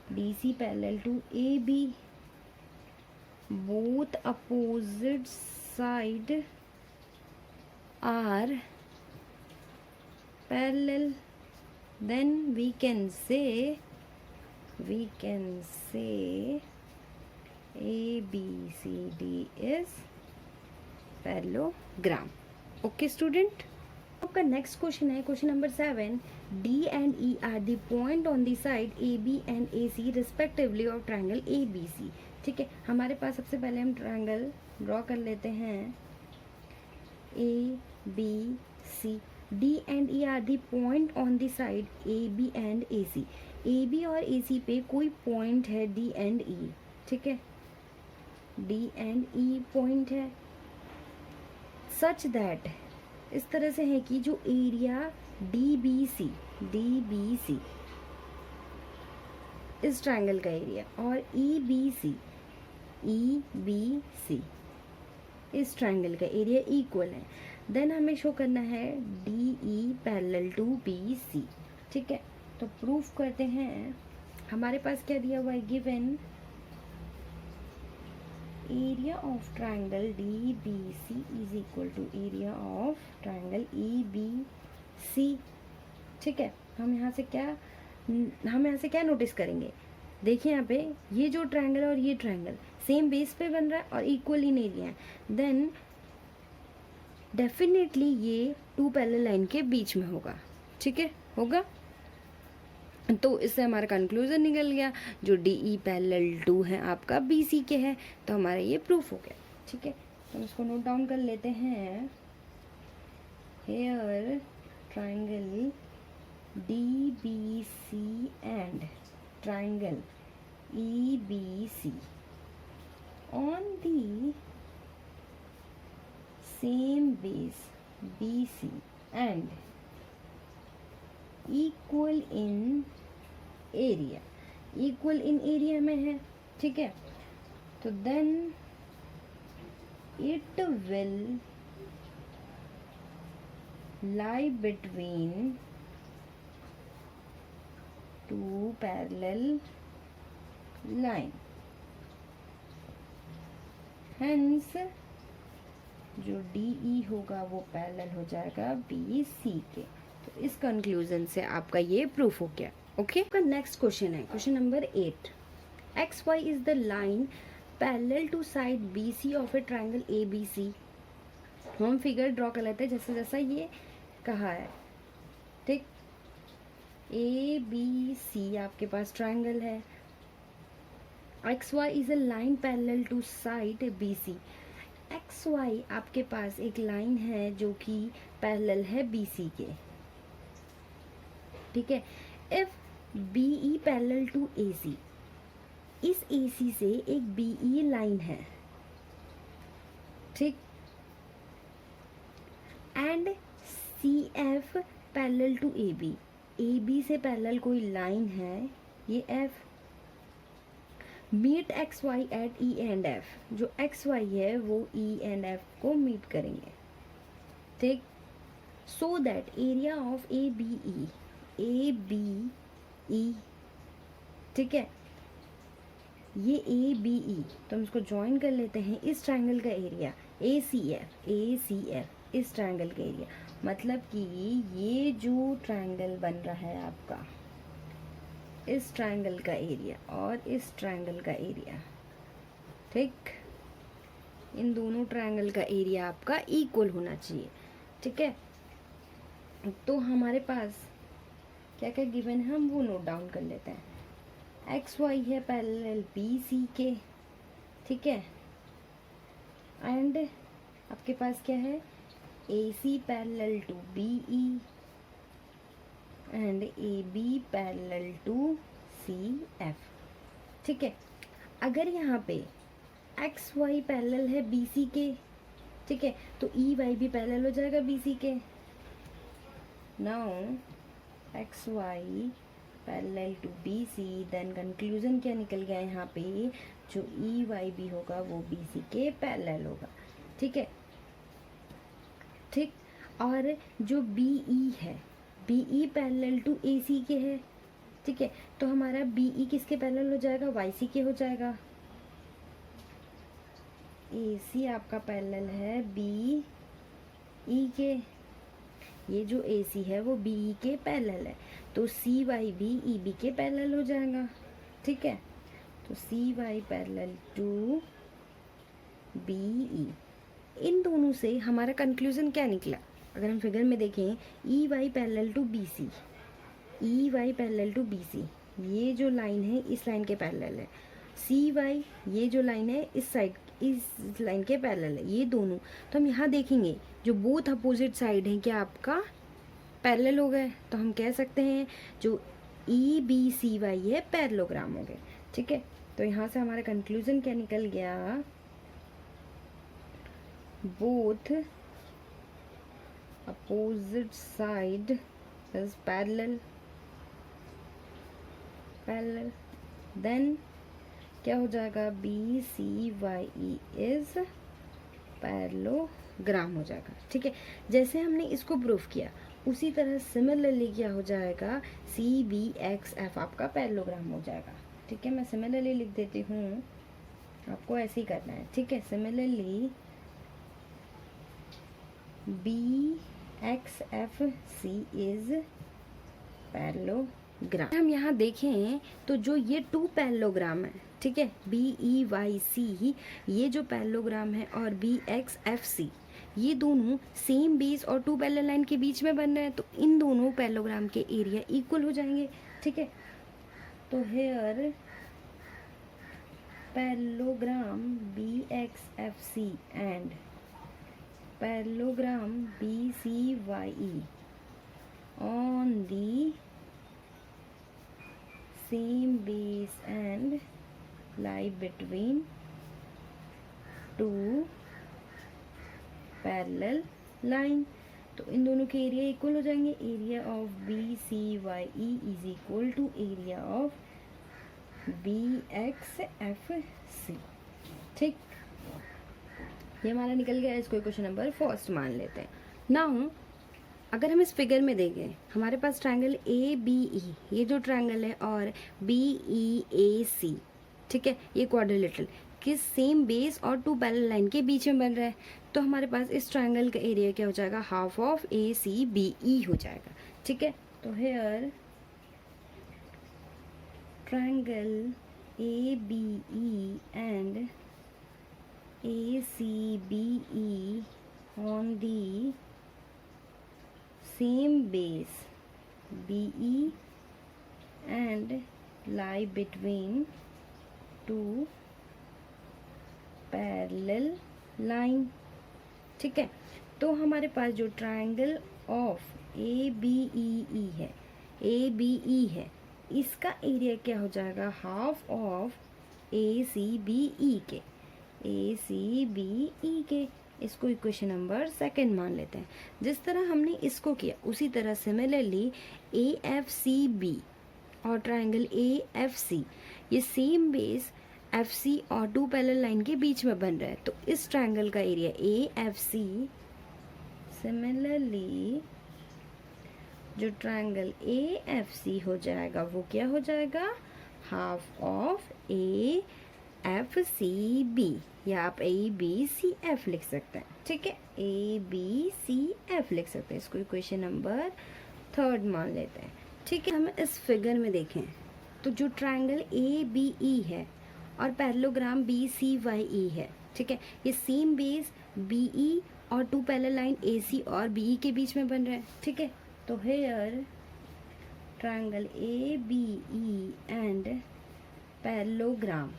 BC parallel to AB, both opposite side are parallel, then we can say ABCD is parallelogram. Okay student, आपका next question है question number 7. D and E are the point on the side AB and AC respectively of triangle ABC. ठीक है, हमारे पास सबसे पहले हम triangle draw कर लेते हैं. ABC, D and E are the point on the side AB and AC. AB और AC पे कोई पॉइंट है D and E. ठीक है, D and E पॉइंट है सच दैट, इस तरह से है कि जो एरिया DBC इस ट्रायंगल का एरिया और EBC इस ट्रायंगल का एरिया इक्वल है, देन हमें शो करना है DE पैरेलल टू BC. ठीक है, तो प्रूफ करते हैं. हमारे पास क्या दिया हुआ है, given area of triangle DBC is equal to area of triangle EBC. ठीक है, हम यहाँ से क्या नोटिस करेंगे, देखिए यहाँ पे ये जो ट्रायंगल और ये ट्रायंगल सेम बेस पे बन रहा है और इक्वल इन एरिया है, देन डेफिनेटली ये टू पैरेलल लाइन के बीच में होगा. ठीक है, होगा. तो इससे हमारा कंक्लूजन निकल गया, जो DE पैरेलल टू है आपका BC के है, तो हमारा ये प्रूफ हो गया. ठीक है, तो हम इसको नोट डाउन कर लेते हैं. Here triangle DBC and triangle EBC on the same base BC and equal in area में है. ठीक है, तो then it will lie between two parallel line. Hence जो DE होगा वो पैरेलल हो जाएगा BC के. तो इस कंक्लूजन से आपका ये प्रूफ हो गया. ओके, आपका नेक्स्ट क्वेश्चन है question number 8. XY is the line parallel to side BC of a triangle ABC. हम फिगर ड्रॉ कर लेते हैं जैसे जैसा ये कहा है. ठीक, ABC आपके पास ट्रायंगल है. XY is a line parallel to side BC. XY आपके पास एक लाइन है जो कि पैरेलल है BC के. ठीक है, if BE parallel to AC, इस AC से एक BE लाइन है. ठीक, and CF parallel to AB, AB से पैरेलल कोई लाइन है ये F. Meet XY at E and F, जो XY है वो E एंड F को मीट करेंगे. ठीक, so that area of ABE, ठीक है, ये ABE, तो हम इसको ज्वाइन कर लेते हैं. इस ट्रायंगल का एरिया ACF इस ट्रायंगल का एरिया, मतलब कि ये जो ट्रायंगल बन रहा है आपका, इस ट्रायंगल का एरिया और इस ट्रायंगल का एरिया, ठीक, इन दोनों ट्रायंगल का एरिया आपका इक्वल होना चाहिए. ठीक है, तो हमारे पास क्या क्या गिवन है हम वो नोट डाउन कर लेते हैं. XY है पैरेलल BC के. ठीक है, एंड आपके पास क्या है, AC parallel to BE and AB parallel to CF. ठीक है, अगर यहाँ पे XY पैरेलल है BC के, ठीक है, तो EY भी पैरेलल हो जाएगा BC के. Now XY parallel to BC, then conclusion क्या निकल गया यहाँ पे, जो EY भी होगा वो BC के पैरेलल होगा. ठीक है, ठीक, और जो BE है, BE पैरेलल टू AC के है. ठीक है, तो हमारा बी ई किसके पैरेलल हो जाएगा, वाई सी के हो जाएगा। ए सी आपका पैरेलल है बी ई के, ये जो ए सी है वो बी ई के पैरेलल है, तो सी वाई भी ई बी के पैरेलल हो जाएगा। ठीक है, तो C Y parallel to B E, इन दोनों से हमारा कंक्लूजन क्या निकला, अगर हम फिगर में देखें, E Y parallel to B C, E Y parallel to B C, ये जो लाइन है इस लाइन के पैरेलल है, सी वाई ये जो लाइन है इस साइड, इस लाइन के पैरेलल है, ये दोनों। तो हम यहाँ देखेंगे जो बोथ अपोजिट साइड हैं क्या आपका पैरेलल हो गए, तो हम कह सकते हैं जो ई बी सी वाई है पैरेललोग्राम हो गए। ठीक है, तो यहाँ से हमारा कंक्लूजन क्या निकल गया, both opposite side is parallel, parallel, then क्या हो जाएगा, B C Y E is parallelogram हो जाएगा। ठीक है, जैसे हमने इसको प्रूफ किया उसी तरह सिमिलरली क्या हो जाएगा, सी बी एक्स एफ आपका पैरेललोग्राम हो जाएगा। ठीक है, मैं सिमिलरली लिख देती हूँ, आपको ऐसे ही करना है। ठीक है, similarly B X F C is parallelogram. हम यहाँ देखें तो जो ये टू पैरेललोग्राम है, ठीक है, बी ई वाई सी ये जो पैरेललोग्राम है और बी एक्स एफ सी ये दोनों सेम बेस और टू पैरेलल लाइन के बीच में बन रहे हैं, तो इन दोनों पैरेललोग्राम के एरिया इक्वल हो जाएंगे। ठीक है, तो here parallelogram B X F C and parallelogram B C Y E on the same base and lie between two parallel line, तो इन दोनों के एरिया इक्वल हो जाएंगे। Area of B C Y E is equal to area of B X F C. ठीक, ये हमारा निकल गया, इसको क्वेश्चन नंबर फर्स्ट मान लेते हैं। नाउ अगर हम इस फिगर में देखें, हमारे पास ट्रायंगल ए बी ई, ये जो ट्रायंगल है, और बी ई ए सी, ठीक है, ये क्वाड्रिलेटरल किस सेम बेस और टू पैरेलल लाइन के बीच में बन रहा है, तो हमारे पास इस ट्रायंगल का एरिया क्या हो जाएगा, half of A C B E हो जाएगा। ठीक है, तो here triangle A B E and A C B E on the same base B E and lie between two parallel line. ठीक है, तो हमारे पास जो triangle of A B E है, ए बी ई है, इसका एरिया क्या हो जाएगा, half of A C B E के, ए सी बी ई के। इसको इक्वेशन नंबर सेकंड मान लेते हैं। जिस तरह हमने इसको किया उसी तरह similarly A F C B और ट्रायंगल ए एफ सी ये सेम बेस एफ सी और टू पैरेलल लाइन के बीच में बन रहा है, तो इस ट्रायंगल का area A F C, similarly जो ट्रायंगल ए एफ सी हो जाएगा वो क्या हो जाएगा, half of A F C B, या आप ए बी सी एफ लिख सकते हैं। ठीक है, ए बी सी एफ लिख सकते हैं। इसको इक्वेशन नंबर थर्ड मान लेते हैं। ठीक है, हम इस फिगर में देखें तो जो ट्रायंगल ए बी ई है और पैरेललोग्राम बी सी वाई ई है, ठीक है, ये सेम बेस बी ई और टू पैरेलल लाइन ए सी और बी ई के बीच में बन रहा है। ठीक है, तो here triangle A B E and parallelogram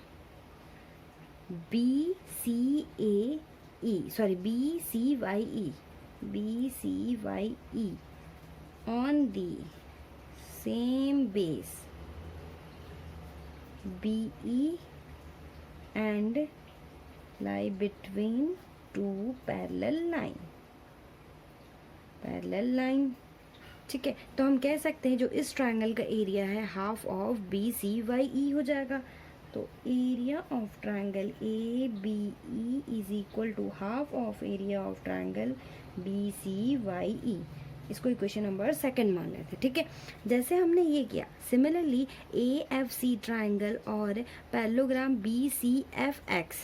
B C A E, sorry B C Y E, B C Y E on the same base BE and lie between two parallel line। ठीक है, तो हम कह सकते हैं जो इस triangle का एरिया है half of B C Y E हो जाएगा। तो area of triangle A B E is equal to half of area of triangle B C Y E. इसको इक्वेशन नंबर सेकंड मान लेते हैं, ठीक है। जैसे हमने ये किया, सिमिलरली AFC ट्राइंगल और पैरेललोग्राम BCFX,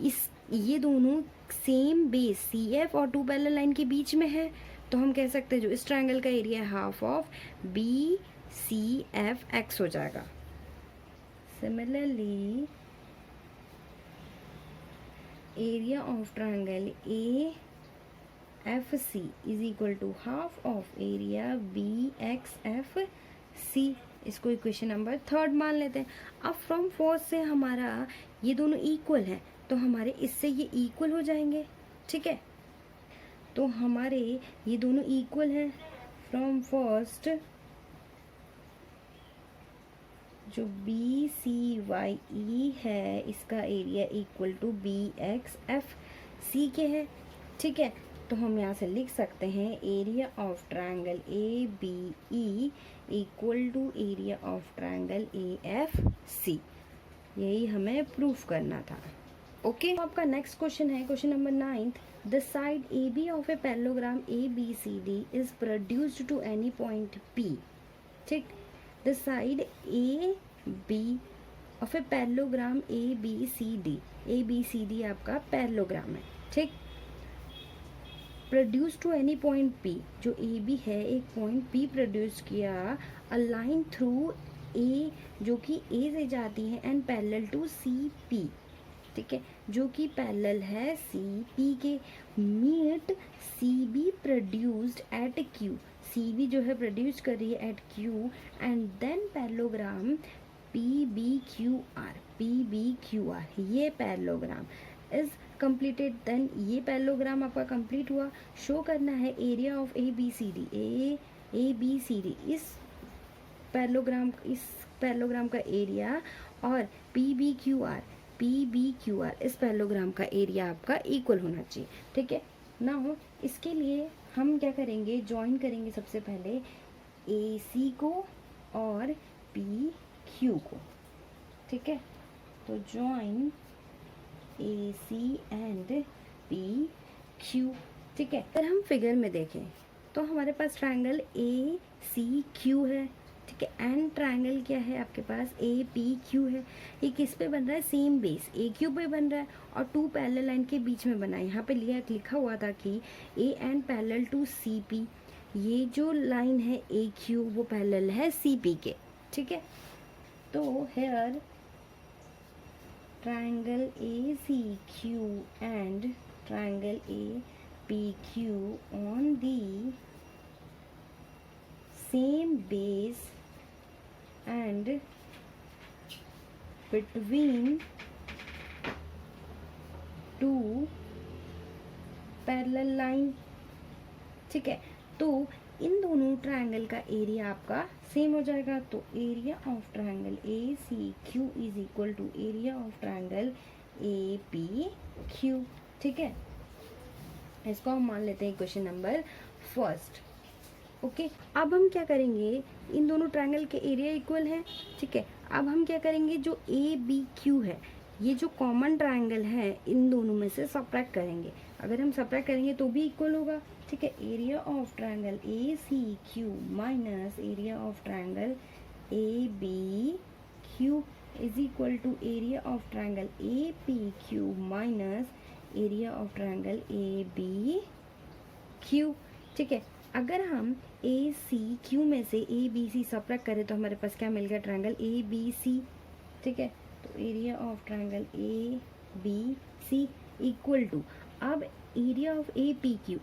इस ये दोनों सेम बेस CF और टू पैरेलल लाइन के बीच में है, तो हम कह सकते हैं जो इस ट्राइंगल का एरिया है हाफ ऑफ BCFX हो जाएगा। Similarly area of triangle AFC is equal to half of area BXFC, इसको इक्वेशन नंबर थर्ड मान लेते हैं। अब फ्रॉम फोर्थ से हमारा ये दोनों इक्वल हैं, तो हमारे इससे ये इक्वल हो जाएंगे, ठीक है। तो हमारे ये दोनों इक्वल हैं। फ्रॉम फर्स्ट जो BCYE है इसका एरिया इक्वल टू BXFC के है, ठीक है। तो हम यहाँ से लिख सकते हैं area of triangle ABE equal to area of triangle AFC। यही हमें प्रूफ करना था, ओके। तो आपका नेक्स्ट क्वेश्चन है question number 9। The side AB of a parallelogram ABCD is produced to any point P, ठीक। The side AB of a parallelogram ABCD आपका parallelogram है, ठीक। Produce to any point P, जो AB है एक point P produce किया, अ line through A जो कि A से जाती है एंड पैरेलल टू CP, ठीक है, जो कि पैरेलल है CP के, meet CB produced at Q, CB जो है प्रोड्यूस कर रही है at Q, and then parallelogram PBQR, ये पैरेललोग्राम इज कंप्लीटेड। देन ये पैरेललोग्राम आपका कंप्लीट हुआ। शो करना है एरिया ऑफ ABCD, इस पैरेललोग्राम का एरिया, और PBQR इस पैरेललोग्राम का एरिया आपका इक्वल होना चाहिए, ठीक है ना। हो इसके लिए हम क्या करेंगे, ज्वाइन करेंगे सबसे पहले AC को और PQ को, ठीक है। तो ज्वाइन AC एंड PQ, ठीक है। अगर हम फिगर में देखें तो हमारे पास ट्राइंगल ACQ है, ठीक है, एंड ट्राइंगल क्या है आपके पास APQ है। ये किस पे बन रहा है, सेम बेस AQ पे बन रहा है और टू पैरेलल लाइन के बीच में बना है। यहाँ पे लिखा हुआ था कि A and parallel to CP, ये जो लाइन है AQ वो पैरेलल है CP के, ठीक है। तो hair triangle ACQ and triangle APQ on the same base and between two parallel line, ठीक है। तो इन दोनों ट्रायंगल का एरिया आपका सेम हो जाएगा। तो area of triangle ACQ is equal to area of triangle APQ, ठीक है। इसको हम मान लेते हैं क्वेश्चन नंबर फर्स्ट, ओके। अब हम क्या करेंगे, इन दोनों ट्रायंगल के एरिया इक्वल है, ठीक है। अब हम क्या करेंगे, जो ABQ है, ये जो कॉमन ट्रायंगल है इन दोनों में से सबट्रैक्ट करेंगे। अगर हम सबट्रैक्ट करेंगे तो भी इक्वल होगा, ठीक है। Area of triangle ACQ minus area of triangle ABQ is equal to area of triangle APQ minus area of triangle ABQ, ठीक है। अगर हम ACQ में से ABC सबट्रैक्ट करें तो हमारे पास क्या मिल गया, ट्रायंगल ABC, ठीक है। तो area of triangle ABC equal to, अब एरिया ऑफ APQ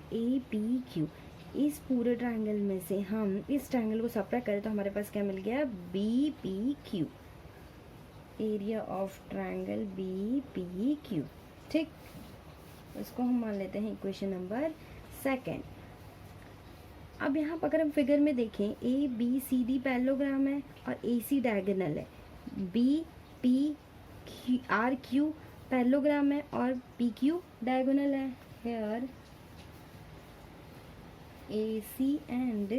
इस पूरे ट्रायंगल में से हम इस ट्रायंगल को सबट्रैक्ट करें तो हमारे पास क्या मिल गया, BPQ, area of triangle BPQ, ठीक। इसको हम मान लेते हैं इक्वेशन नंबर सेकेंड। अब यहाँ पर अगर हम फिगर में देखें, ABCD पैरेललोग्राम है और AC डायगोनल है, BPRQ पैरेललोग्राम है और PQ डायगोनल है। Here AC and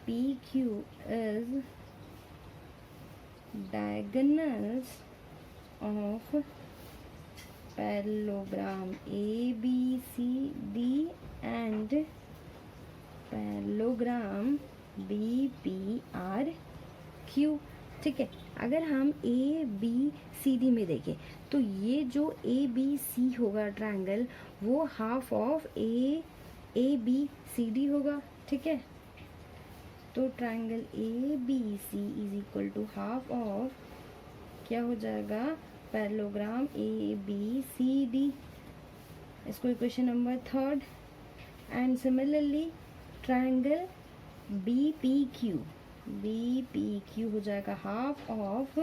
PQ is diagonals of parallelogram ABCD and parallelogram B P R Q. ठीक है, अगर हम ए बी सी डी में देखें तो ये जो ए बी सी होगा ट्रायंगल, वो half of A B C D होगा। ठीक है, तो triangle A B C is equal to half of क्या हो जाएगा, parallelogram A B C D. इसको equation number 3। And similarly triangle B P Q हो जाएगा half of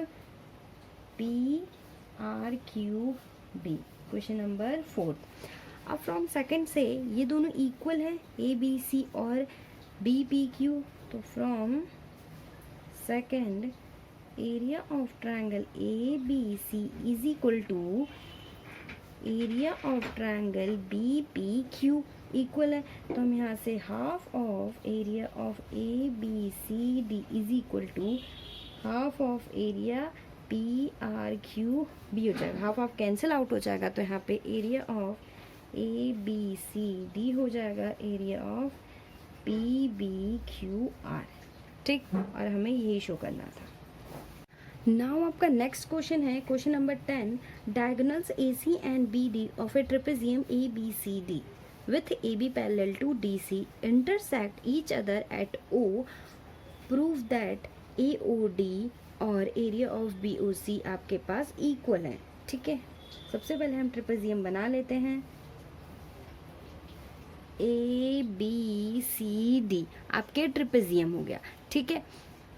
P R Q B. Question number 4। अब फ्रॉम सेकंड से ये दोनों इक्वल है, ए बी सी और बी पी क्यू, तो from second area of triangle A B C is equal to area of triangle B P Q equal है, तो हम यहाँ से half of area of A B C D is equal to half of area P R Q B हो जाएगा। Half cancel out हो जाएगा, तो यहाँ पे area of A B C D हो जाएगा area of P B Q R. ठीक, और हमें यही शो करना था। नाउ आपका नेक्स्ट क्वेश्चन है question number 10। Diagonals A C and B D of a trapezium A B C D with AB parallel to DC intersect each other at O, prove that AOD और area of BOC आपके पास equal है। ठीक है, सबसे पहले हम trapezium बना लेते हैं। ए बी सी डी आपके ट्रेपेजियम हो गया। ठीक है,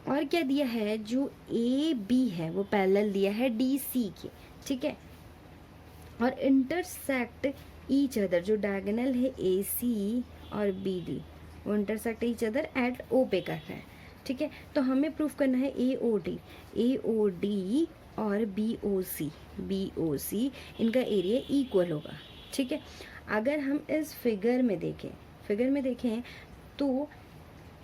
और क्या दिया है, जो ए बी है वो पैरेलल दिया है डी सी के। ठीक है, और इंटरसेक्ट ईच अदर, जो डायगोनल है ए सी और बी डी वो intersect each other at O पे कर रहे हैं। ठीक है, तो हमें प्रूफ करना है ए ओ डी और बी ओ सी इनका एरिया इक्वल होगा। ठीक है, अगर हम इस फिगर में देखें तो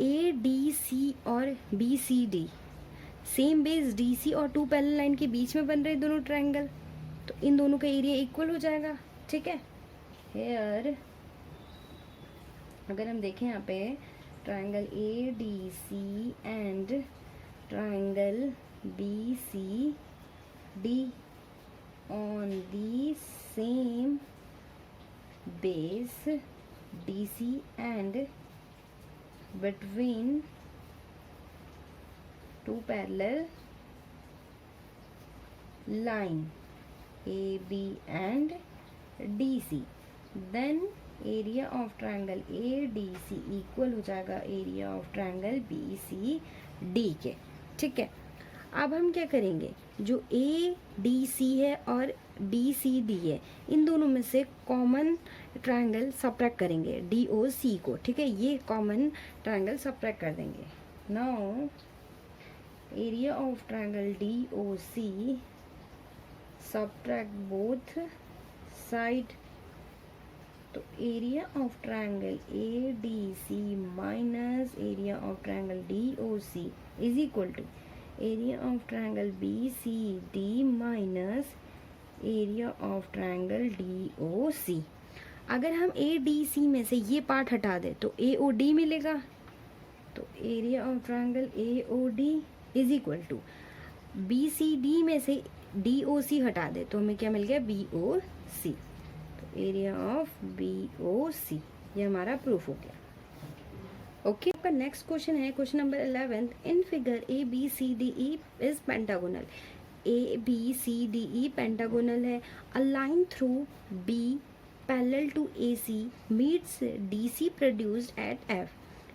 ए डी सी और B C D same base D C और 2 पैरेलल लाइन के बीच में बन रहे दोनों ट्रायंगल, तो इन दोनों का एरिया इक्वल हो जाएगा। ठीक है, हेयर अगर हम देखें यहाँ पे triangle A D C and triangle B C D on the same base D C and between 2 parallel line A B and D C, then area of triangle A D C equal हो जाएगा area of triangle B C D के। ठीक है, अब हम क्या करेंगे, जो ए डी सी है और डी सी डी है इन दोनों में से कॉमन ट्रायंगल सब्ट्रैक्ट करेंगे डी ओ सी को। ठीक है, ये कॉमन ट्रायंगल सब्ट्रैक्ट कर देंगे। Now area of triangle D O C subtract both side, तो area of triangle A D C minus area of triangle D O C is equal to area of triangle B C D minus area of triangle D O C. अगर हम ए D C में से ये part हटा दें तो A O D मिलेगा, तो area of triangle A O D is equal to B C D में से डी ओ सी हटा दे तो हमें क्या मिल गया, बी ओ सी। तो area of B O C, ये हमारा प्रूफ हो गया। ओके, आपका नेक्स्ट क्वेश्चन है question number 11। In figure A B C D E is pentagonal. A B C D E pentagonal है। A line through B parallel to A C meets D C produced at F.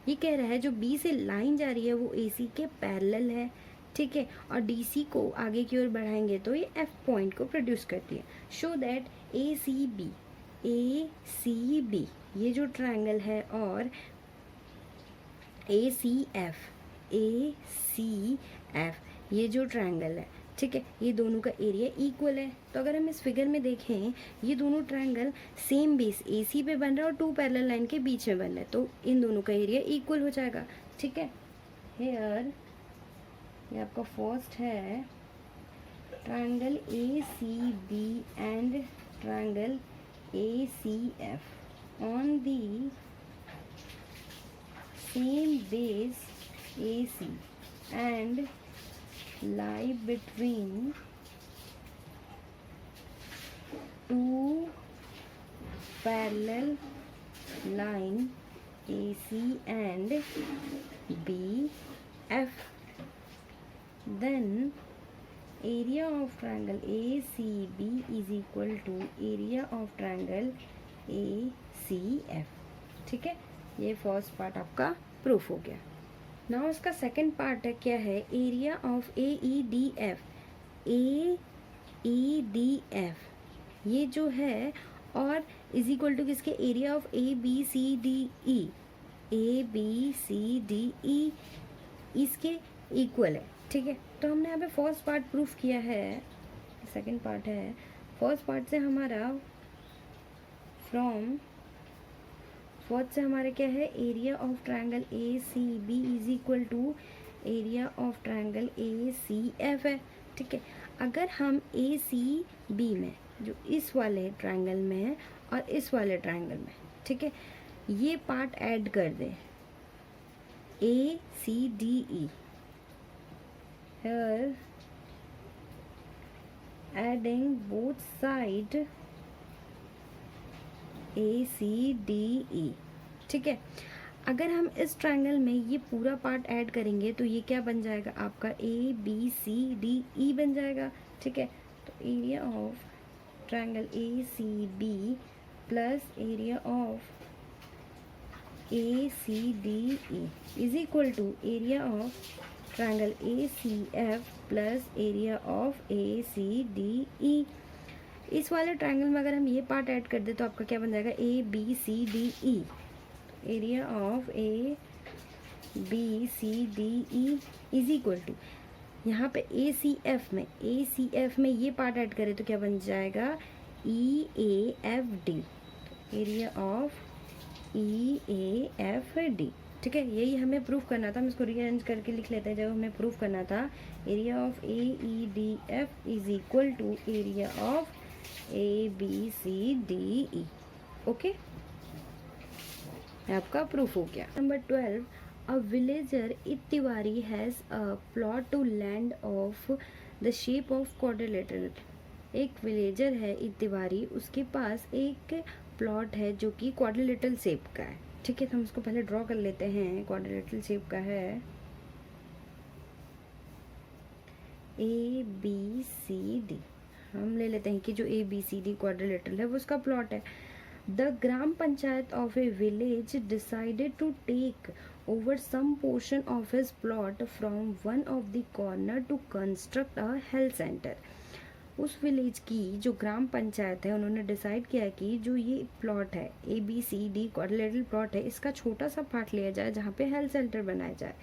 ये कह रहा है जो B से line जा रही है वो ए सी के पैरेलल है। ठीक है, और डी सी को आगे की ओर बढ़ाएंगे तो ये एफ पॉइंट को प्रोड्यूस करती है। Show that A C B ये जो ट्रायंगल है और ए सी एफ ये जो ट्रायंगल है, ठीक है, ये दोनों का एरिया इक्वल है। तो अगर हम इस फिगर में देखें ये दोनों ट्रायंगल सेम बेस ए सी पे बन रहा है और 2 पैरेलल लाइन के बीच में बन रहा है, तो इन दोनों का एरिया इक्वल हो जाएगा। ठीक है, हेयर ये आपका फर्स्ट है triangle A C B and triangle A C F on the same base AC and lie between two parallel line AC and BF, then area of triangle ACB is equal to area of triangle ACF। ठीक है, ये first part आपका proof हो गया। Now इसका second part है, क्या है, एरिया ऑफ AEDF। AEDF ये जो है और इज इक्वल टू किसके, एरिया ऑफ ABCDE। ABCDE इसके इक्वल है। ठीक है, तो हमने यहाँ पे फर्स्ट पार्ट प्रूफ किया है, सेकंड पार्ट है। फर्स्ट पार्ट से हमारा फर्स्ट से हमारा क्या है, area of triangle ACB is equal to area of triangle ACF है। ठीक है, अगर हम ACB में, जो इस वाले ट्रायंगल में है और इस वाले ट्रायंगल में, ठीक है, ये पार्ट ऐड कर दें ACDE, here adding both side ACDE। ठीक है, अगर हम इस ट्रायंगल में ये पूरा पार्ट ऐड करेंगे तो ये क्या बन जाएगा, आपका ABCDE बन जाएगा। ठीक है, तो area of triangle ACB plus area of ACDE is equal to area of triangle ACF plus area of ACDE। इस वाले ट्रायंगल में अगर हम ये पार्ट ऐड कर दे तो आपका क्या बन जाएगा, ABCDE। Area of ABCDE is equal to, यहाँ पे ACF में ये पार्ट ऐड करें तो क्या बन जाएगा, EAFD। Area of EAFD। ठीक है, यही हमें प्रूफ करना था। हम इसको रीअरेंज करके लिख लेते हैं। जब हमें प्रूफ करना था area of AEDF is equal to area of ABCDE। Okay, आपका प्रूफ हो गया। Number 12, a villager Itwari has a plot to land of the shape of quadrilateral. एक विलेजर है इतिवारी, उसके पास एक प्लॉट है जो कि क्वाड्रिलेटरल शेप का है। ठीक है, तो हम इसको पहले ड्रॉ कर लेते हैं। क्वाड्रिलेटरल शेप का है, ABCD हम ले लेते हैं कि जो ABCD क्वाड्रिलेटरल है वो उसका प्लॉट है। The gram panchayat of a village decided to take over some portion of his plot from one of the corner to construct a health centre. उस विलेज की जो ग्राम पंचायत है उन्होंने डिसाइड किया कि जो ये प्लॉट है ABCD क्वाड्रिलेटरल प्लॉट है, इसका छोटा सा पार्ट लिया जाए जहाँ पे हेल्थ सेंटर बनाया जाए।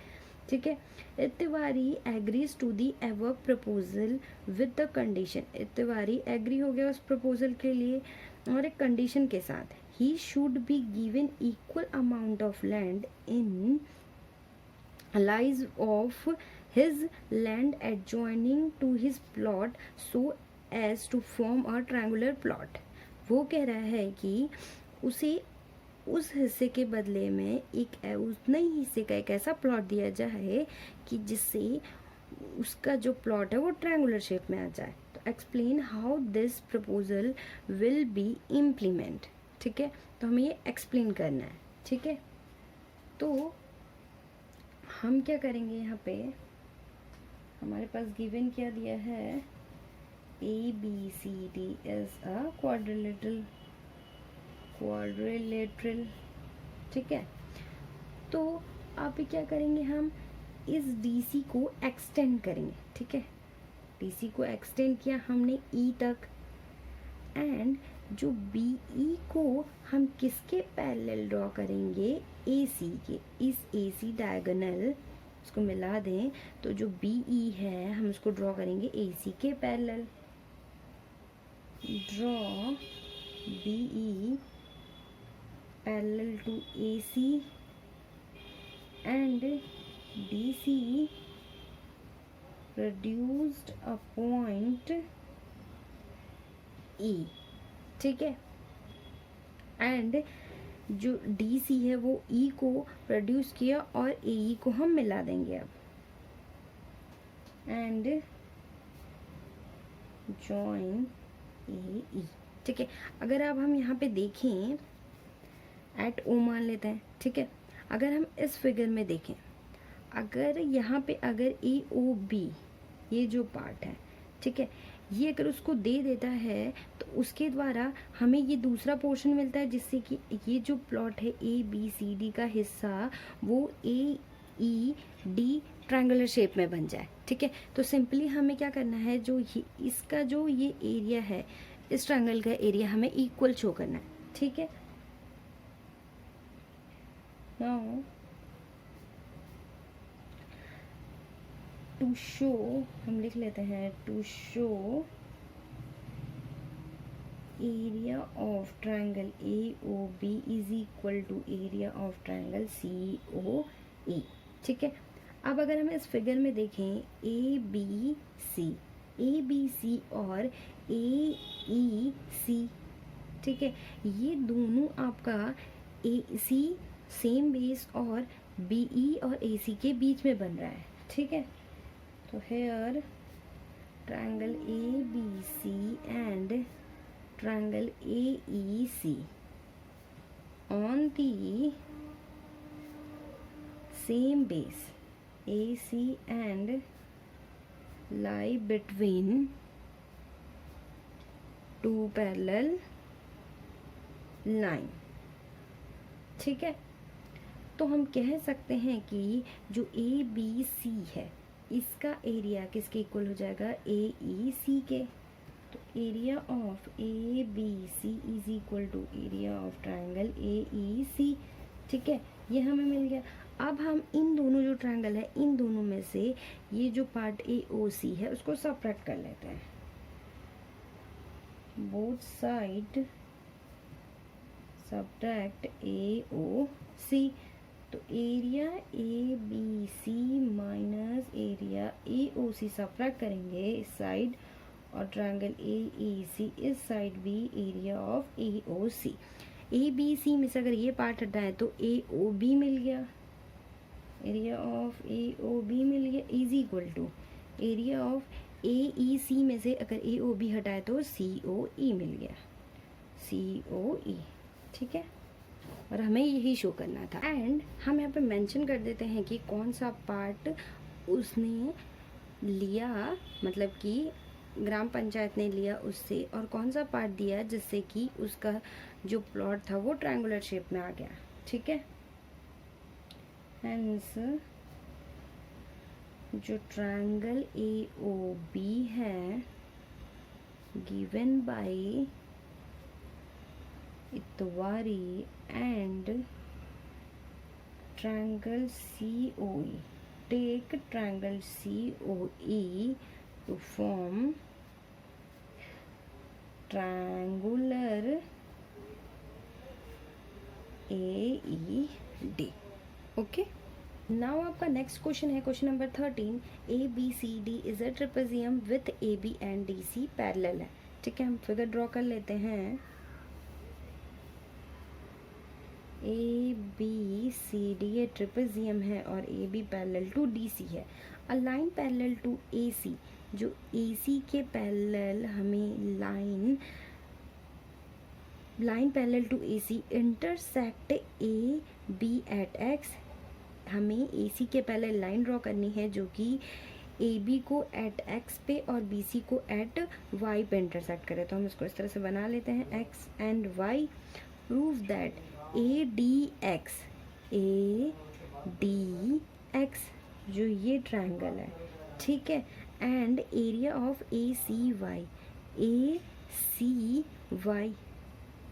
ठीक है, Itwari agrees to the ever proposal with the condition. Itwari agree हो गया उस प्रपोजल के लिए और एक कंडीशन के साथ, he should be given equal amount of land in lies of his land adjoining to his plot so as to form a triangular plot। वो कह रहा है कि उसे उस हिस्से के बदले में उतने ही हिस्से का एक ऐसा प्लॉट दिया जाए कि जिससे उसका जो प्लॉट है वो ट्रायंगुलर शेप में आ जाए। तो explain how this proposal will be implement. ठीक है, तो हमें ये एक्सप्लेन करना है। ठीक है, तो हम क्या करेंगे, यहाँ पे हमारे पास गिवन क्या दिया है, ABCD इज अ क्वाड्रिलेटरल। ठीक है, तो आप क्या करेंगे, हम इस DC को एक्सटेंड करेंगे। ठीक है, DC को एक्सटेंड किया हमने E तक, एंड जो BE को हम किसके पैरेलल ड्रॉ करेंगे, AC के। इस AC डायगोनल उसको मिला दें तो जो BE है हम उसको ड्रॉ करेंगे AC के parallel. Draw BE parallel to AC and DC produced a point E। ठीक है, एंड जो डी सी है वो ई को प्रोड्यूस किया और ए ई को हम मिला देंगे अब, एंड जॉइन ए ई। ठीक है, अगर अब हम यहाँ पे देखें एट ओ मान लेते हैं। ठीक है, अगर हम इस फिगर में देखें, अगर यहाँ पे अगर ए ओ बी ये जो पार्ट है, ठीक है, ये अगर उसको दे देता है तो उसके द्वारा हमें ये दूसरा पोर्शन मिलता है, जिससे कि ये जो प्लॉट है ए बी सी डी का हिस्सा वो ए ई डी ट्रायंगुलर शेप में बन जाए। ठीक है, तो सिंपली हमें क्या करना है, जो ये इसका जो ये एरिया है, इस ट्रायंगल का एरिया हमें इक्वल शो करना है। ठीक है, नाउ टू शो हम लिख लेते हैं, to show area of triangle A O B is equal to area of triangle C O E. ठीक है, अब अगर हम इस फिगर में देखें ए बी सी और ए ई सी, ठीक है, ये दोनों आपका ए सी सेम बेस और बी ई और ए सी के बीच में बन रहा है। ठीक है, तो here triangle A B C and triangle AEC on the same base AC and lie between two parallel line। ठीक है, तो हम कह सकते हैं कि जो ए बी सी है इसका एरिया किसके इक्वल हो जाएगा, ए ई सी के। तो area of A B C is equal to area of triangle A E C. ठीक है, ये हमें मिल गया। अब हम इन दोनों जो ट्रायंगल है इन दोनों में से ये जो पार्ट ए ओ सी है उसको सबट्रैक्ट कर लेते हैं। Both side subtract A O C, तो area A B C minus area A O C subtract करेंगे इस साइड, और ट्रायंगल ए ई सी इस साइड भी area of A O C. A B C में से अगर ये पार्ट हटाए तो ए ओ बी मिल गया, area of A O B मिल गया is equal to area of A E C में से अगर ए ओ बी हटाए तो सी ओ ई मिल गया, सी ओ ई। ठीक है, और हमें यही शो करना था। एंड हम यहाँ पे मेंशन कर देते हैं कि कौन सा पार्ट उसने लिया, मतलब कि ग्राम पंचायत ने लिया उससे, और कौन सा पार्ट दिया जिससे कि उसका जो प्लॉट था वो ट्रायंगुलर शेप में आ गया। ठीक है, हेंस जो ट्रायंगल ए ओ बी है गिवन बाय इतवारी and triangle C O E, take triangle C O E to form triangular AED। Okay, now आपका नेक्स्ट क्वेश्चन है question number 13। A B C D is a trapezium with A B and D C parallel है। ठीक है, हम figure draw कर लेते हैं। A B C D ये ट्रिपेजियम है और A B parallel to D C है। A line parallel to A C, जो ए सी के पैरेलल हमें line parallel to A C intersect A B at X. हमें ए सी के parallel line draw करनी है जो कि ए बी को एट एक्स पे और बी सी को एट वाई पे इंटरसेक्ट करे। तो हम इसको इस तरह से बना लेते हैं, X and Y. Prove that A D X जो ये ट्रायंगल है, ठीक है, and area of A C Y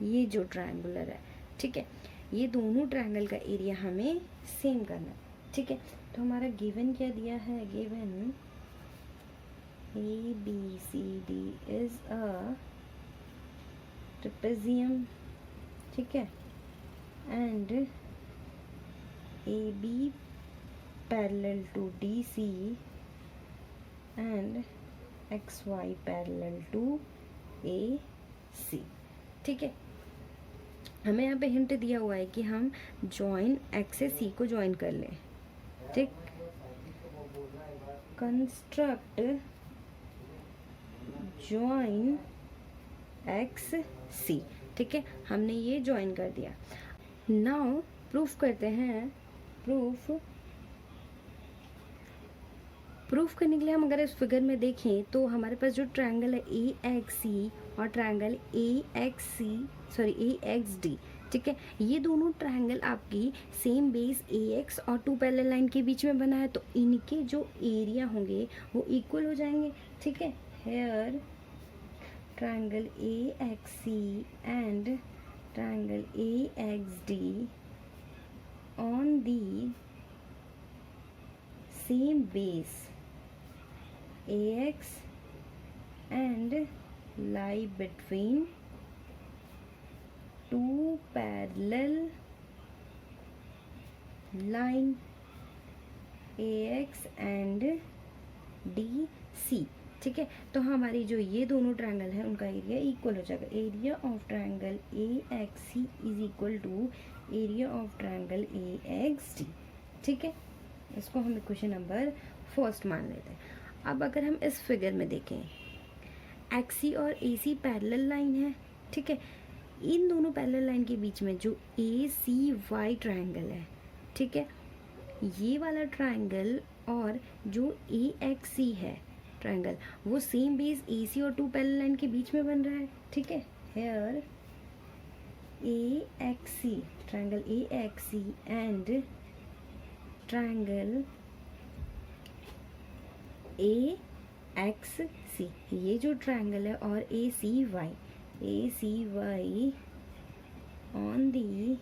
ये जो ट्रायंगुलर है, ठीक है, ये दोनों ट्रायंगल का एरिया हमें सेम करना है। ठीक है, तो हमारा गिवन क्या दिया है, given A B C D is a trapezium, ठीक है, and A B parallel to D C and X Y parallel to A C. ठीक है, हमें यहाँ पे हिंट दिया हुआ है कि हम जॉइन एक्स से सी को जॉइन कर लें, ठीक। कंस्ट्रक्ट जॉइन एक्स सी, ठीक है, हमने ये जॉइन कर दिया। नाउ प्रूफ करते हैं। प्रूफ करने के लिए हम अगर इस फिगर में देखें तो हमारे पास जो ट्रायंगल है ए एक्स सी और ट्रायंगल ए एक्स डी, ठीक है, ये दोनों ट्रायंगल आपकी सेम बेस ए एक्स और टू पैरेलल लाइन के बीच में बना है, तो इनके जो एरिया होंगे वो इक्वल हो जाएंगे, ठीक है। Here triangle A X C and triangle A X D on the same base AX and lie between two parallel line AX and DC, ठीक है। तो हमारी जो ये दोनों ट्रायंगल है उनका एरिया इक्वल हो जाएगा। Area of triangle A X C is equal to area of triangle A X D, ठीक है। इसको हम इक्वेशन नंबर फर्स्ट मान लेते हैं। अब अगर हम इस फिगर में देखें, एक्स सी और ए सी पैरेलल लाइन है, ठीक है। इन दोनों पैरेलल लाइन के बीच में जो ए सी वाई ट्रायंगल है, ठीक है, ये वाला ट्रायंगल और जो ए एक्स सी है ट्रायंगल वो सेम बेस ए सी और टू पैरेलल लाइन के बीच में बन रहा है, ठीक है। Here A X C triangle A X C and triangle A X C, ये जो ट्रायंगल है, और A C Y on the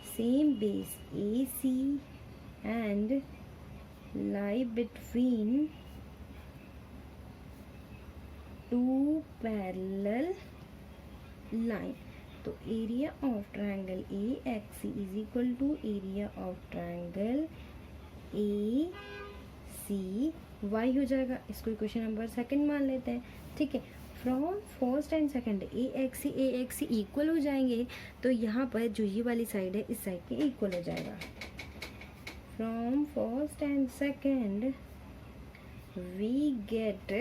same base A C and lie between two parallel line, तो area of triangle A X C is equal to area of triangle A C Y हो जाएगा। इसको equation number second मान लेते हैं, ठीक है। From first and second A X C equal हो जाएंगे, तो यहाँ पर जो ये वाली साइड है इस साइड के इक्वल हो जाएगा। From first and second we get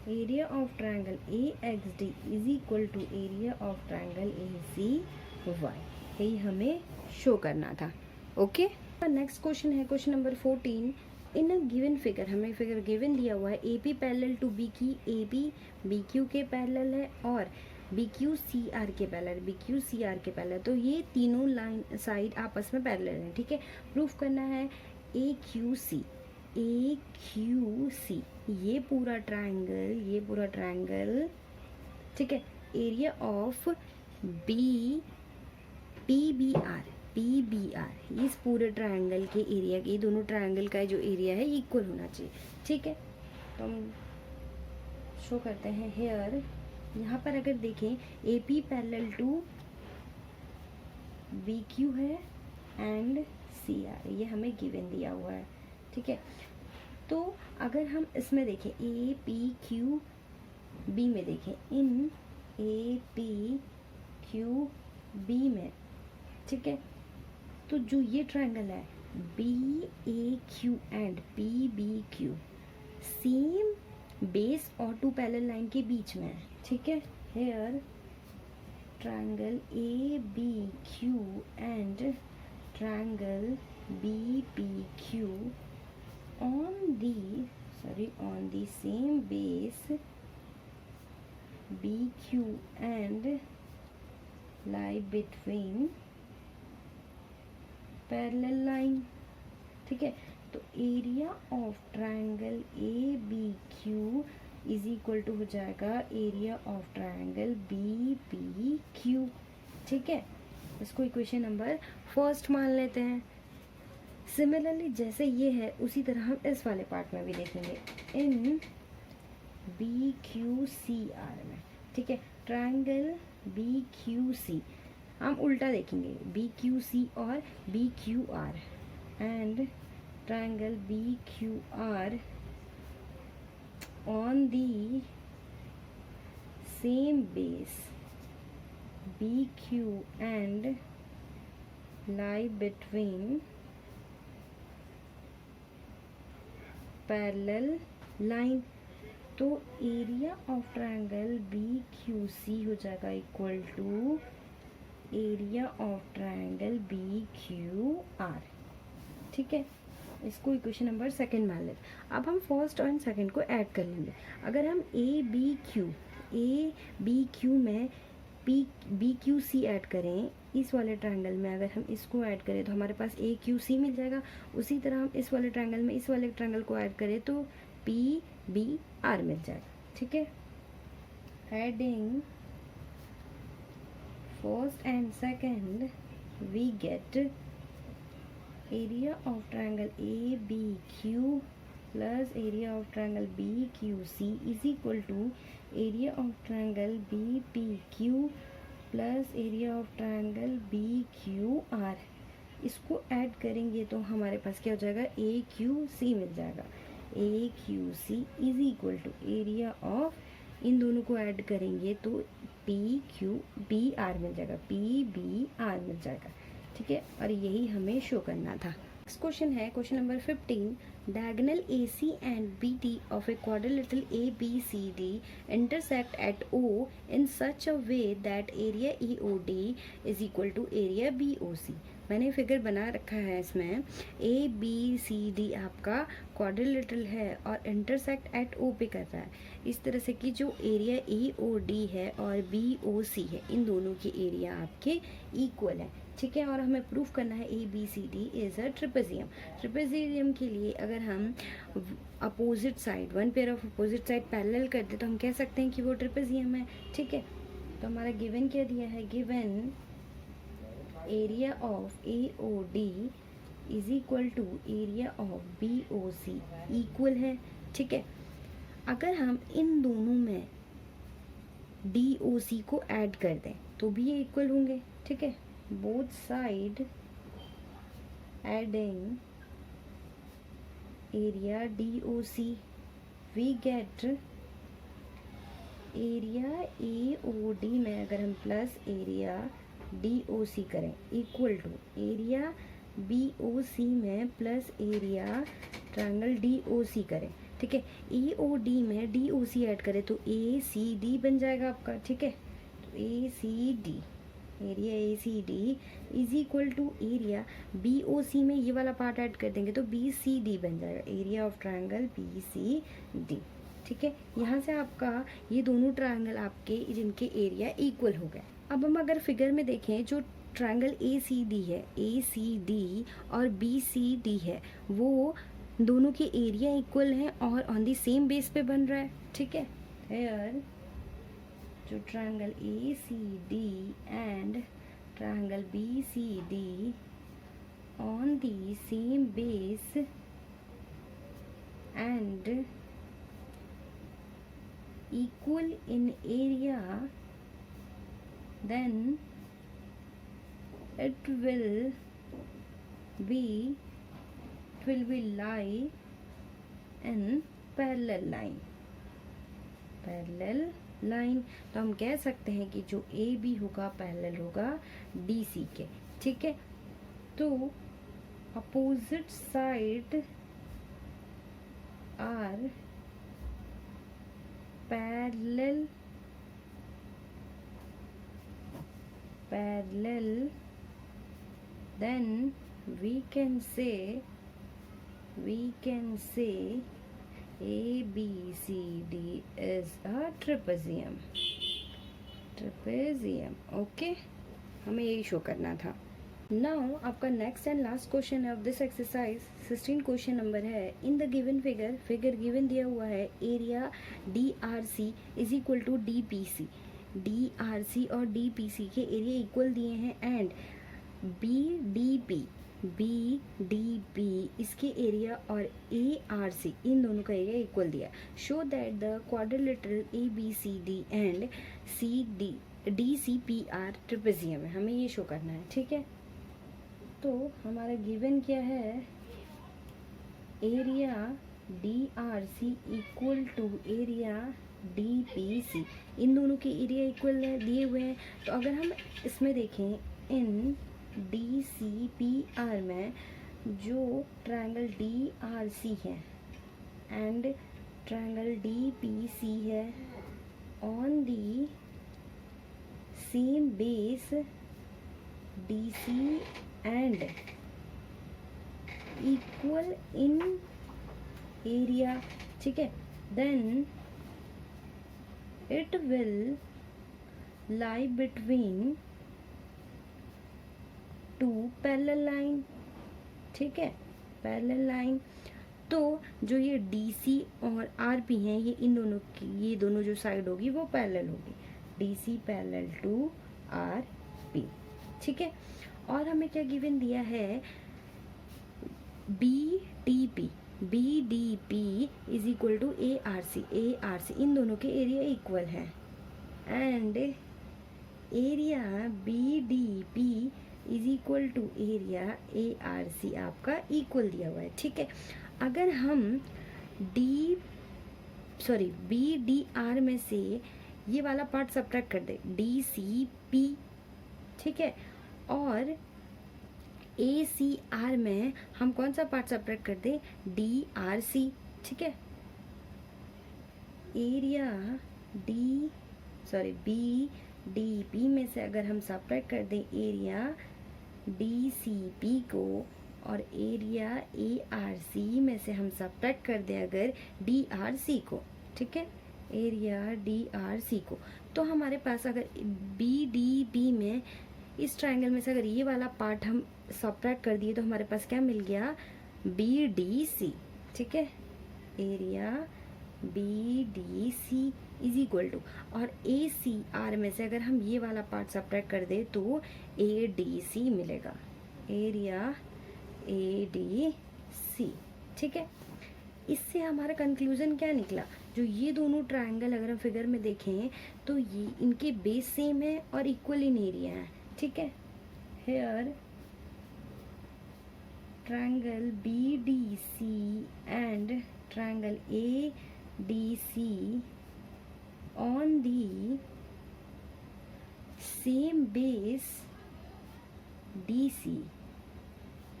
area of triangle AXD is equal to area of triangle ACY, यही हमें शो करना था, ओके। नेक्स्ट क्वेश्चन है question number 14। In a given figure, हमें फिगर गिवन दिया हुआ है A P parallel to B की, ए पी बी क्यू के पैरेलल है और बी क्यू सी आर के पैरेलल, तो ये तीनों लाइन साइड आपस में पैरेलल हैं, ठीक है। प्रूफ करना है ए क्यू सी ये पूरा ट्रायंगल, ठीक है। Area of B P B R इस पूरे ट्रायंगल के एरिया के, दोनों ट्रायंगल का जो एरिया है इक्वल होना चाहिए, ठीक है। तो हम शो करते हैं हेयर, यहाँ पर अगर देखें A P parallel to B Q है एंड सी आर, ये हमें गिवन दिया हुआ है, ठीक है। तो अगर हम इसमें देखें ए पी क्यू बी में देखें, इन ए पी क्यू बी में, ठीक है, तो जो ये ट्रायंगल है B A Q and P B Q same base और टू पैरेलल लाइन के बीच में है, ठीक है। Here triangle A B Q and triangle B P Q on the same base BQ and lie between parallel line, ठीक है। तो area of triangle A B Q is equal to हो जाएगा area of triangle B P Q, ठीक है। इसको equation number first मान लेते हैं। सिमिलरली जैसे ये है उसी तरह हम इस वाले पार्ट में भी देखेंगे, in B Q C are में, ठीक है। ट्रायंगल बी क्यू सी हम उल्टा देखेंगे, बी क्यू सी और B Q R and triangle B Q R on the same base BQ and lie between parallel line. तो एरिया ऑफ ट्रायंगल BQC हो जाएगा equal to area of triangle BQR। ठीक है, इसको equation number second मान लेते। अब हम फर्स्ट और सेकंड को ऐड कर लेंगे। अगर हम ए बी क्यू में BQC ऐड करें इस वाले ट्रायंगल में, अगर हम इसको ऐड करें तो हमारे पास AQC मिल जाएगा। उसी तरह हम इस वाले ट्रायंगल में इस वाले ट्रायंगल को ऐड करें तो PBR मिल जाएगा। ठीक है, adding first and second we get area of triangle ABQ plus area of triangle BQC is equal to area of triangle BPQ plus area of triangle BQR। इसको ऐड करेंगे तो हमारे पास क्या हो जाएगा, AQC मिल जाएगा। AQC is equal to area of, इन दोनों को ऐड करेंगे तो PQBR मिल जाएगा, PBR मिल जाएगा। ठीक है, और यही हमें शो करना था। नेक्स्ट क्वेश्चन है question number 15। Diagonal AC and BD of a quadrilateral ABCD intersect at O in such a way that area EOD is equal to area BOC। मैंने फिगर बना रखा है इसमें। ABCD आपका क्वाड्रिलेटरल है और इंटरसेक्ट एट O पे कर रहा है, इस तरह से कि जो एरिया EOD है और BOC है इन दोनों के एरिया आपके इक्वल है। ठीक है, और हमें प्रूफ करना है ABCD is a trapezium. Trapezium के लिए अगर हम opposite side, one pair of opposite side parallel कर दे तो हम कह सकते हैं कि वो ट्रिपेजियम है। ठीक है, तो हमारा गिवन क्या दिया है, given area of AOD is equal to area of BOC equal है। ठीक है, अगर हम इन दोनों में DOC को ऐड कर दें तो भी ये इक्वल होंगे। ठीक है, both side adding area DOC we get area AOD में अगर हम प्लस एरिया DOC करें इक्वल टू एरिया BOC में प्लस एरिया ट्रायंगल DOC करें। ठीक है, EOD में DOC ऐड करें तो ACD बन जाएगा आपका। ठीक है, तो ACD, area ACD is equal to area BOC में ये वाला पार्ट ऐड कर देंगे तो BCD बन जाएगा, एरिया ऑफ ट्रायंगल BCD। ठीक है, यहाँ से आपका ये दोनों ट्रायंगल आपके जिनके एरिया इक्वल हो गए। अब हम अगर फिगर में देखें, जो ट्रायंगल ACD है, ACD और BCD है, वो दोनों के एरिया इक्वल हैं और ऑन द सेम बेस पे बन रहा है। ठीक है, हेयर जो triangle ACD and triangle BCD on the same base and equal in area, then it will be lie in parallel line। तो हम कह सकते हैं कि जो AB होगा पैरेलल होगा DC के। ठीक है, तो opposite side are parallel then we can say ABCD is a trapezium। Okay, हमें यही शो करना था। नाउ आपका next and last question of this exercise 16 question number है। In the given figure given दिया हुआ है area DRC is equal to DPC। DRC और DPC के एरिया इक्वल दिए हैं एंड BDP इसके एरिया और ARC इन दोनों का एरिया इक्वल दिया। Show that the quadrilateral ABCD and DCPR trapezium है, हमें ये शो करना है। ठीक है, तो हमारा गिवन क्या है, area DRC equal to area DPC। इन दोनों के एरिया इक्वल दिए हुए हैं, तो अगर हम इसमें देखें इन DCPR में जो ट्रायंगल DRC है एंड ट्रायंगल DPC है on the same base DC and equal in area, ठीक है, then it will lie between two parallel line, ठीक है, पैरेलल लाइन। तो जो ये DC और RP हैं, ये इन दोनों की, ये दोनों जो साइड होगी वो पैरेलल होगी, DC पैरेलल टू RP, ठीक है। और हमें क्या गिवन दिया है, BDP is equal to ARC इन दोनों के एरिया इक्वल है and area BDP is equal to area ARC आपका इक्वल दिया हुआ है, ठीक है। अगर हम BDR में से ये वाला पार्ट सब्ट्रैक्ट कर दे DCP, ठीक है, और ACR में हम कौन सा पार्ट सब्ट्रैक्ट कर दे DRC, ठीक है। एरिया BDP में से अगर हम सब्ट्रैक्ट कर दें एरिया DCP को और एरिया ARC में से हम सब्ट्रैक्ट कर दें अगर DRC को, ठीक है, एरिया DRC को, तो हमारे पास अगर BDP में इस ट्रायंगल में से अगर ये वाला पार्ट हम सब्ट्रैक्ट कर दिए तो हमारे पास क्या मिल गया BDC, ठीक है, area BDC is equal to, और ACR में से अगर हम ये वाला पार्ट सब्ट्रैक्ट कर दे तो ADC मिलेगा, एरिया ADC, ठीक है। इससे हमारा कंक्लूजन क्या निकला, जो ये दोनों ट्रायंगल अगर हम फिगर में देखें तो ये इनके बेस सेम है और इक्वल इन एरिया है, ठीक है। Here triangle BDC and triangle ADC on the same base DC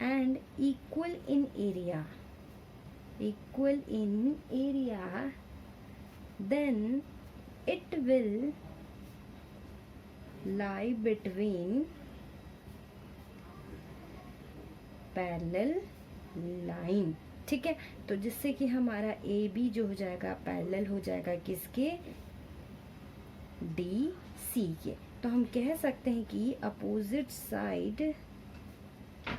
and equal in area, then it will lie between parallel line, ठीक है। तो जिससे कि हमारा AB जो हो जाएगा पैरेलल हो जाएगा किसके, DC के। तो हम कह सकते हैं कि opposite side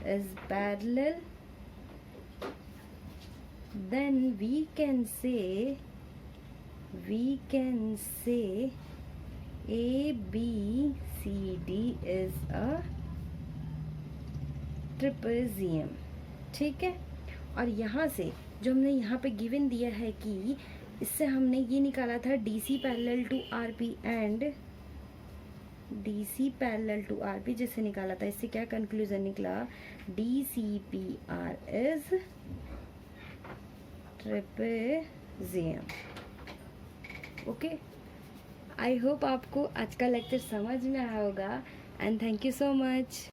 is parallel, then we can say ABCD is a trapezium, ठीक है। और यहाँ से जो हमने यहाँ पे गिवन दिया है कि इससे हमने ये निकाला था DC parallel to RP and DC parallel to RP जिससे निकाला था, इससे क्या कंक्लूजन निकला, DCPR is trapezium. Okay, I hope आपको आज का लेक्चर समझ में आया होगा and thank you so much.